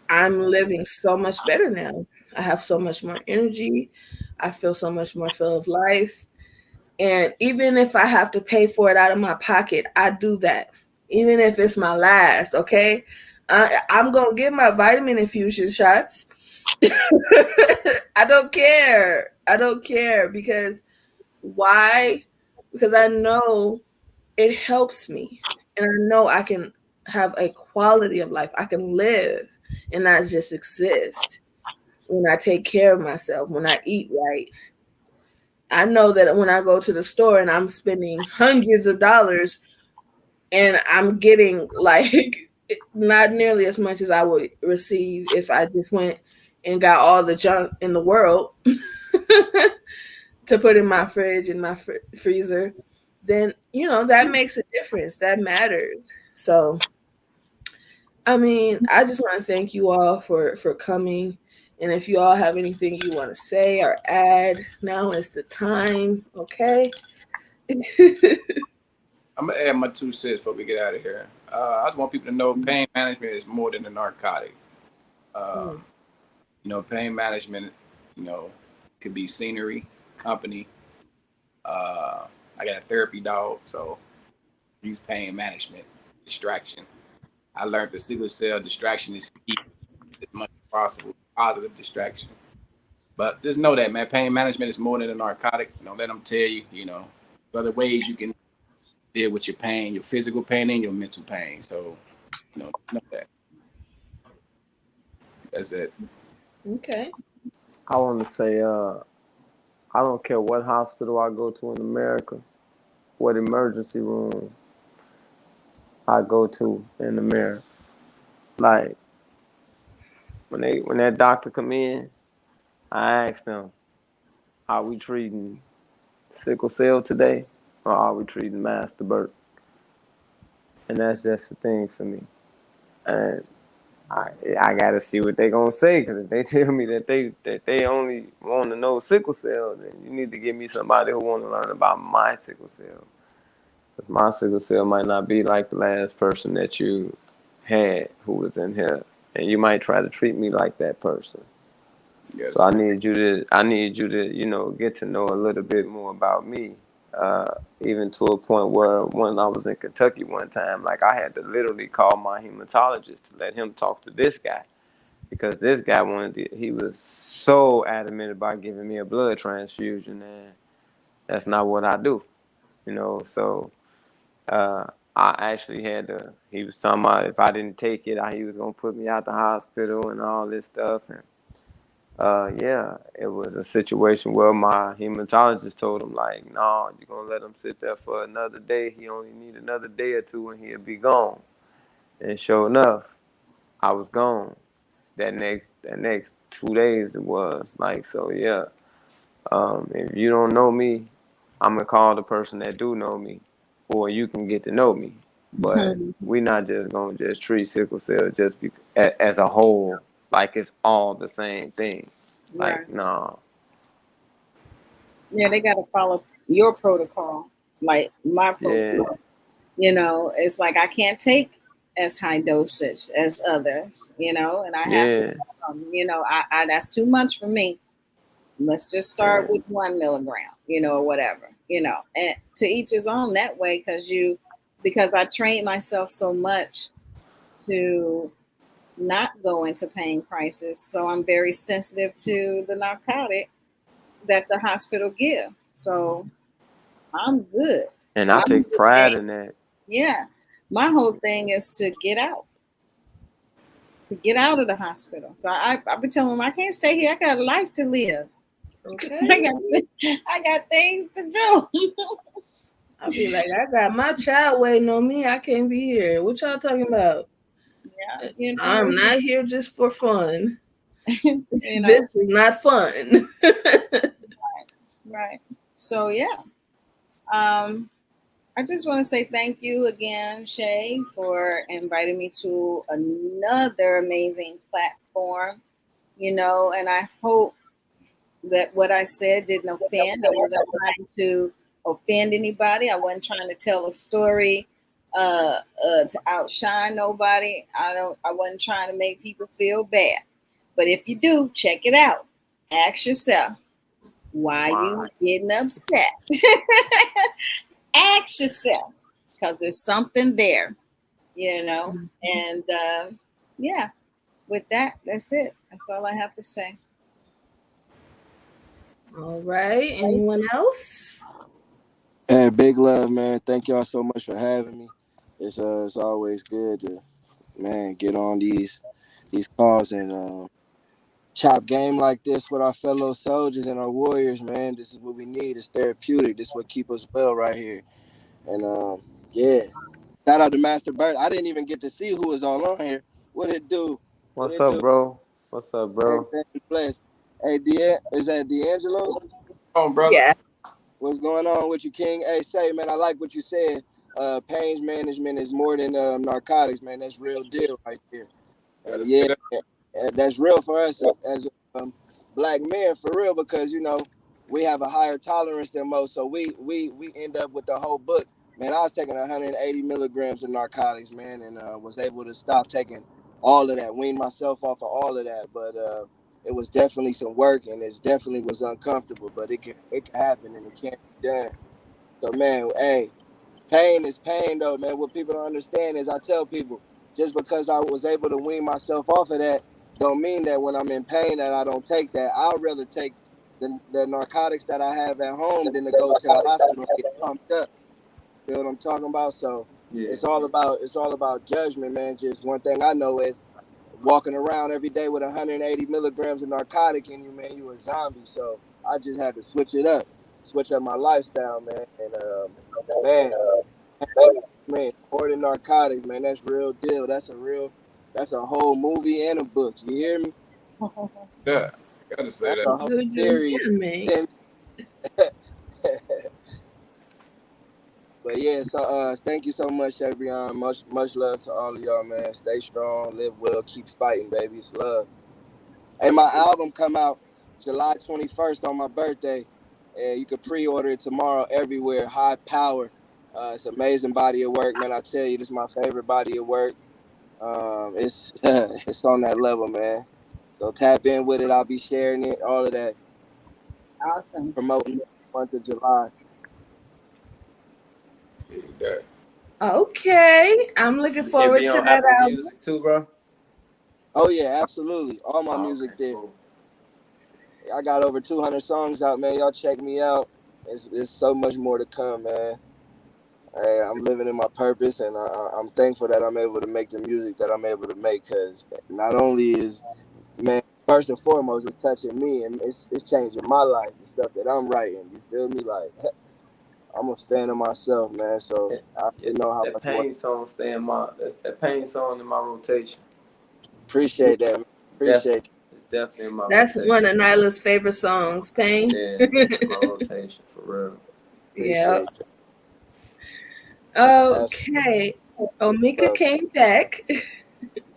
Speaker 1: I'm living so much better now. I have so much more energy. I feel so much more full of life. And even if I have to pay for it out of my pocket, I do that. Even if it's my last, okay? I'm going to get my vitamin infusion shots. I don't care. I don't care because why? Because I know it helps me. And I know I can have a quality of life. I can live and not just exist when I take care of myself, when I eat right. I know that when I go to the store and I'm spending hundreds of dollars and I'm getting like not nearly as much as I would receive if I just went and got all the junk in the world to put in my fridge and my freezer, then that makes a difference. That matters. So, I mean, I just want to thank you all for coming. And if you all have anything you want to say or add, now is the time. Okay.
Speaker 3: I'm gonna add my 2 cents before we get out of here. I just want people to know pain management is more than a narcotic.
Speaker 1: Mm.
Speaker 3: Um, pain management, you know, could be scenery, company. I got a therapy dog, so use pain management, distraction. I learned the sickle cell distraction is key as much as possible, positive distraction. But just know that, man, pain management is more than a narcotic. Don't let them tell you, there's other ways you can deal with your pain, your physical pain and your mental pain. So, know that. That's it.
Speaker 1: Okay.
Speaker 5: I want to say, I don't care what hospital I go to in America, what emergency room I go to in America. Like when that doctor come in, I ask them, "Are we treating sickle cell today, or are we treating Master Burt?" And that's just the thing for me. And I gotta see what they gonna say, because if they tell me that they only want to know sickle cell, then you need to give me somebody who want to learn about my sickle cell. Because my sickle cell might not be like the last person that you had who was in here, and you might try to treat me like that person. So
Speaker 3: Yes.
Speaker 5: I need you to get to know a little bit more about me. Even to a point where when I was in Kentucky one time, like I had to literally call my hematologist to let him talk to this guy, because this guy he was so adamant about giving me a blood transfusion, and that's not what I do. So uh, I actually had to. He was talking about if I didn't take it, he was gonna put me out the hospital and all this stuff. And yeah, it was a situation where my hematologist told him like, "No, you're gonna let him sit there for another day. He only need another day or two, and he'll be gone." And sure enough, I was gone. That next 2 days it was like so. Yeah. If you don't know me, I'm gonna call the person that do know me, or you can get to know me. But we're not just gonna just treat sickle cell just as a whole, like it's all the same thing.
Speaker 2: Right.
Speaker 5: Like, no,
Speaker 2: Yeah, they got to follow your protocol, like my
Speaker 5: yeah,
Speaker 2: protocol. It's like I can't take as high dosage as others, and I have to,
Speaker 5: yeah,
Speaker 2: that's too much for me. Let's just start
Speaker 5: yeah.
Speaker 2: with 1 milligram, or whatever, and to each his own that way, because I trained myself so much to not go into pain crisis. So I'm very sensitive to the narcotic that the hospital give. So I'm good.
Speaker 5: And I
Speaker 2: My
Speaker 5: take
Speaker 2: whole
Speaker 5: pride
Speaker 2: thing,
Speaker 5: in that.
Speaker 2: yeah, my whole thing is to get out of the hospital. So I've been telling them I can't stay here. I got a life to live. I
Speaker 1: Okay.
Speaker 2: got I got things to do.
Speaker 1: I'll be like, I got my child waiting on me. I can't be here. What y'all talking about?
Speaker 2: Yeah,
Speaker 1: I'm not here just for fun.
Speaker 2: you know,
Speaker 1: This is not fun.
Speaker 2: right. So yeah. Um, I just want to say thank you again, Shay, for inviting me to another amazing platform. And I hope that what I said didn't offend. I wasn't trying to offend anybody. I wasn't trying to tell a story to outshine nobody. I wasn't trying to make people feel bad. But if you do, check it out. Ask yourself, why
Speaker 5: Wow.
Speaker 2: you getting upset? Ask yourself, because there's something there, And yeah, with that, that's it. That's all I have to say.
Speaker 1: All right. Anyone else?
Speaker 6: Hey, big love, man. Thank y'all so much for having me. It's always good to, man, get on these calls and chop game like this with our fellow soldiers and our warriors, man. This is what we need. It's therapeutic. This is what keep us well right here. And yeah. Shout out to Master Bird. I didn't even get to see who was all on here. What it do? What
Speaker 5: What's
Speaker 6: it
Speaker 5: up,
Speaker 6: do?
Speaker 5: bro? What's up, bro?
Speaker 6: Everything is blessed. Hey, is that D'Angelo?
Speaker 3: Oh, brother.
Speaker 1: Yeah.
Speaker 6: What's going on with you, King? Hey, say, man, I like what you said. Pain management is more than narcotics, man. That's real deal right there.
Speaker 3: Gotta
Speaker 6: And
Speaker 3: say
Speaker 6: yeah,
Speaker 3: that.
Speaker 6: that's real for us as black men, for real, because we have a higher tolerance than most, so we end up with the whole book. Man, I was taking 180 milligrams of narcotics, man, and was able to stop taking all of that, wean myself off of all of that, but it was definitely some work, and it definitely was uncomfortable, but it can happen and it can't be done. So, man, hey, pain is pain, though, man. What people don't understand is I tell people, just because I was able to wean myself off of that, don't mean that when I'm in pain that I don't take that. I'd rather take the narcotics that I have at home than to go to the hospital and get pumped up. Feel what I'm talking about? So
Speaker 3: Yeah.
Speaker 6: it's all about judgment, man. Just one thing I know is walking around every day with 180 milligrams of narcotic in you, man, you a zombie. So I just had to switch up my lifestyle, man. And man, man, more than narcotics, man. That's real deal. That's a whole movie and a book. You hear me?
Speaker 3: Yeah. Gotta say
Speaker 6: That's
Speaker 3: that.
Speaker 6: a whole
Speaker 1: You just
Speaker 6: series.
Speaker 1: hear me.
Speaker 6: But yeah, so thank you so much, Shabreon. Much love to all of y'all, man. Stay strong, live well, keep fighting, baby. It's love. Hey, my album come out July 21st on my birthday. And you can pre-order it tomorrow everywhere. High Power. It's an amazing body of work, man. I tell you, this is my favorite body of work. It's it's on that level, man. So tap in with it. I'll be sharing it, all of that,
Speaker 2: Awesome.
Speaker 6: promoting it the month of July.
Speaker 3: Yeah.
Speaker 1: Okay. I'm looking
Speaker 5: It
Speaker 1: forward
Speaker 5: be
Speaker 1: to
Speaker 5: on
Speaker 1: that
Speaker 5: Apple
Speaker 1: album.
Speaker 5: Music too, bro.
Speaker 6: Oh yeah, absolutely. All my
Speaker 5: Oh, okay,
Speaker 6: music there.
Speaker 5: cool.
Speaker 6: I got over 200 songs out, man. Y'all check me out. It's so much more to come, man. Hey, I'm living in my purpose, and I'm thankful that I'm able to make the music that I'm able to make. Because not only is, man, first and foremost, it's touching me, and it's changing my life. The stuff that I'm writing, you feel me? Like, I'm a fan of myself, man. So I
Speaker 5: Yeah,
Speaker 6: know how
Speaker 5: that
Speaker 6: much work.
Speaker 5: pain song stay in my that pain song in my rotation.
Speaker 6: Appreciate that, man. Appreciate
Speaker 5: Definitely, it's definitely in my
Speaker 1: That's one
Speaker 5: rotation.
Speaker 1: of Nyla's favorite songs, Pain.
Speaker 5: Yeah, it's in my rotation for real.
Speaker 1: Yeah.
Speaker 6: appreciate that.
Speaker 1: Okay. Omika
Speaker 6: Love.
Speaker 1: came back.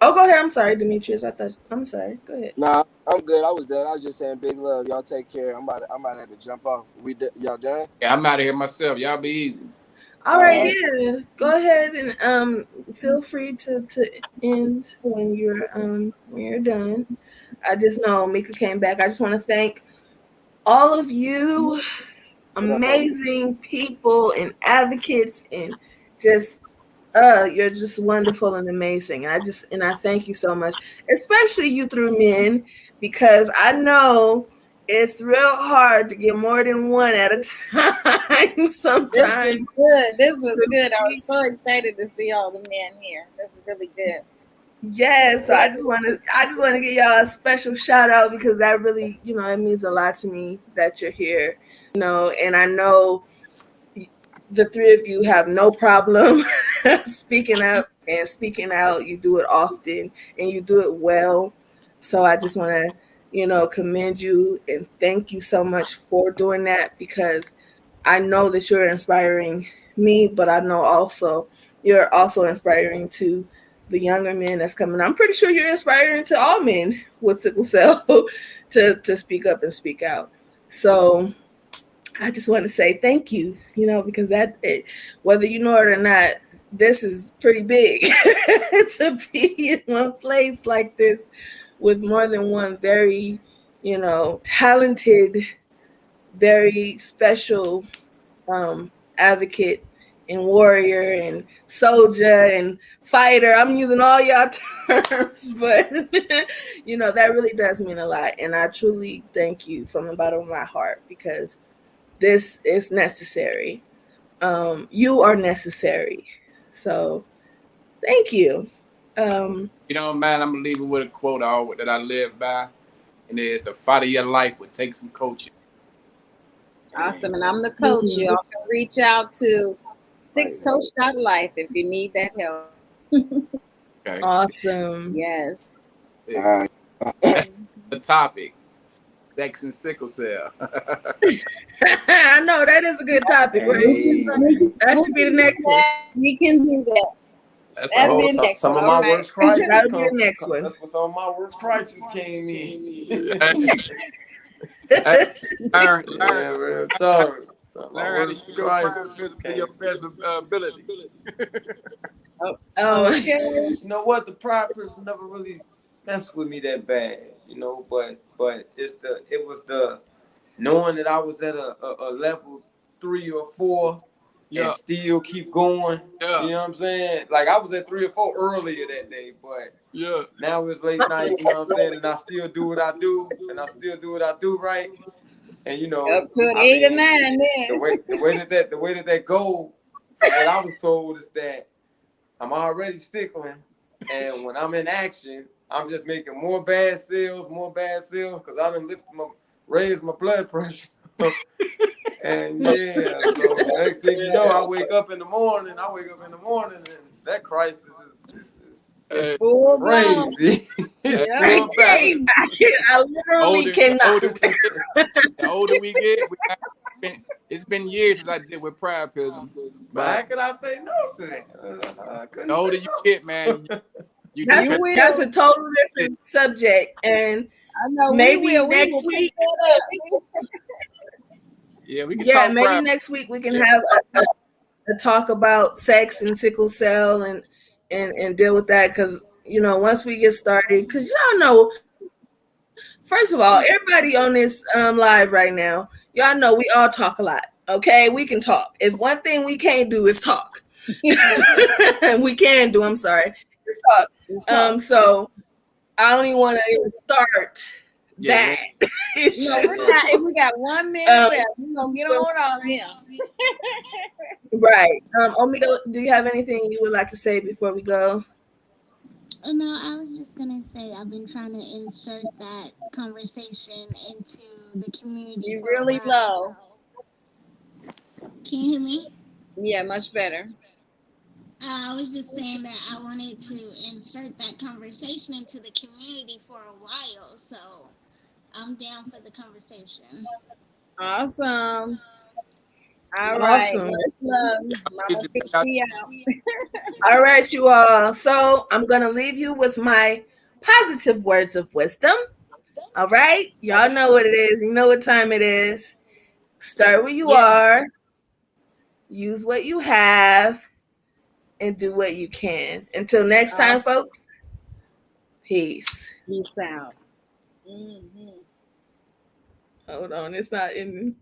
Speaker 1: Oh, go ahead. I'm sorry, Demetrius. I'm sorry. Go ahead.
Speaker 6: Nah, I'm good. I was done. I was just saying big love. Y'all take care. I'm about to have to jump off. Y'all done?
Speaker 3: Yeah, I'm out of here myself. Y'all be easy.
Speaker 1: All
Speaker 6: All
Speaker 1: right,
Speaker 6: right.
Speaker 1: yeah. Go ahead and feel free to end when you're done. I just know Mika came back. I just want to thank all of you amazing people and advocates and just you're just wonderful and amazing. I thank you so much, especially you through men, because I know it's real hard to get more than one at a time
Speaker 2: This was
Speaker 1: sometimes.
Speaker 2: good. This was good. I was so excited to see all the men here. This was really good.
Speaker 1: Yes, so I just want to give y'all a special shout out because that really, it means a lot to me that you're here, and I know the three of you have no problem speaking up and speaking out. You do it often and you do it well. So I just want to, commend you and thank you so much for doing that because I know that you're inspiring me, but I know also you're also inspiring to the younger men that's coming. I'm pretty sure you're inspiring to all men with sickle cell to speak up and speak out. So I just want to say thank you, because whether you know it or not, this is pretty big to be in one place like this with more than one very, talented, very special advocate and warrior and soldier and fighter. I'm using all y'all terms, but that really does mean a lot. And I truly thank you from the bottom of my heart because this is necessary. You are necessary. So thank you.
Speaker 3: You know, man, I'm gonna leave it with a quote that I live by, and it is the fight of your life would take some coaching.
Speaker 2: Awesome. And I'm the coach.
Speaker 1: Mhm.
Speaker 2: You all can reach out to
Speaker 5: Right.
Speaker 2: sixcoach.life if you need that help.
Speaker 3: Okay.
Speaker 1: Awesome.
Speaker 2: Yes.
Speaker 6: All
Speaker 3: Yeah.
Speaker 6: right.
Speaker 3: That's the topic. Sex and sickle cell.
Speaker 1: I know that is a good topic, right?
Speaker 5: Hey,
Speaker 1: That should be the next one.
Speaker 2: We can do that.
Speaker 3: That's
Speaker 2: That'd
Speaker 3: all.
Speaker 2: be the next
Speaker 5: some
Speaker 2: one.
Speaker 5: of
Speaker 2: All
Speaker 5: my
Speaker 2: right.
Speaker 5: worst crises
Speaker 1: That'll be
Speaker 5: come.
Speaker 1: the next one.
Speaker 5: That's where some of my worst crises came in.
Speaker 3: Hey, learn, learn,
Speaker 5: Yeah, real
Speaker 3: how,
Speaker 5: talk. Some of my
Speaker 3: learn how to use
Speaker 5: worst
Speaker 3: your
Speaker 5: crises
Speaker 3: priapism to
Speaker 5: came.
Speaker 3: your best ability.
Speaker 2: Oh,
Speaker 1: Oh my
Speaker 2: okay.
Speaker 5: You know what? The pride person never really messed with me that bad. But it was the knowing that I was at a level 3 or 4 and
Speaker 3: Yeah,
Speaker 5: still keep going.
Speaker 3: yeah,
Speaker 5: You know what I'm saying? Like I was at 3 or 4 earlier that day, but
Speaker 3: yeah.
Speaker 5: now it's late night. You know what I'm saying? And I still do what I do, and I still do what I do right. And
Speaker 2: Up to an
Speaker 5: I
Speaker 2: 8 or 9
Speaker 5: mean, the
Speaker 2: then.
Speaker 5: way the way that that go, from what I was told is that I'm already stickling, and when I'm in action, I'm just making more bad sales, because I've been raised my blood pressure. And yeah, so next thing you know, I wake up in the morning, and that crisis is
Speaker 2: It's
Speaker 3: Hey,
Speaker 2: full blown.
Speaker 5: crazy. It's
Speaker 2: Yeah.
Speaker 1: I
Speaker 5: full back.
Speaker 1: can't. I literally
Speaker 3: the
Speaker 1: cannot.
Speaker 3: older we get, it's been years since I did with priapism,
Speaker 5: But how
Speaker 3: but
Speaker 5: could I say no to that? I
Speaker 3: the
Speaker 5: couldn't say
Speaker 3: older you
Speaker 5: no.
Speaker 3: get, man, you do
Speaker 1: That's
Speaker 2: You
Speaker 1: a
Speaker 3: better.
Speaker 1: that's
Speaker 2: will.
Speaker 1: a total different subject, and
Speaker 2: I know we
Speaker 1: maybe
Speaker 2: will. We
Speaker 1: next
Speaker 2: will pick
Speaker 1: week.
Speaker 2: that up.
Speaker 3: Yeah, we can
Speaker 1: Yeah,
Speaker 3: talk
Speaker 1: maybe
Speaker 3: priapism.
Speaker 1: next week we can have a talk about sex and sickle cell and deal with that because once we get started, because y'all know, first of all, everybody on this live right now, y'all know we all talk a lot. Okay, we can talk. If one thing we can't do is talk, we can do. I'm sorry, is talk.
Speaker 2: We talk.
Speaker 1: So I don't even want to even start
Speaker 3: Yeah,
Speaker 1: that
Speaker 2: No,
Speaker 1: issue.
Speaker 2: we're not. If we got 1 minute left, we're gonna get on off him.
Speaker 1: Right. Omega, do you have anything you would like to say before we go?
Speaker 4: No, I was just gonna say I've been trying to insert that conversation into the community
Speaker 2: You
Speaker 4: for a
Speaker 2: really
Speaker 4: while
Speaker 2: low.
Speaker 4: now. Can you hear me?
Speaker 2: Yeah, much better.
Speaker 4: I was just saying that I wanted to insert that conversation into the community for a while, so I'm down for the conversation.
Speaker 2: Awesome. All right.
Speaker 1: Awesome.
Speaker 2: Much love.
Speaker 3: Yeah,
Speaker 2: Mama
Speaker 3: easy
Speaker 2: P,
Speaker 3: pick out.
Speaker 2: we out.
Speaker 1: All right, you all. So I'm going to leave you with my positive words of wisdom. All right. Y'all know what it is. You know what time it is. Start where you
Speaker 2: Yes.
Speaker 1: are, use what you have, and do what you can. Until next time,
Speaker 2: Awesome.
Speaker 1: folks, peace.
Speaker 2: Peace out. Hmm.
Speaker 1: Hold on. It's not in.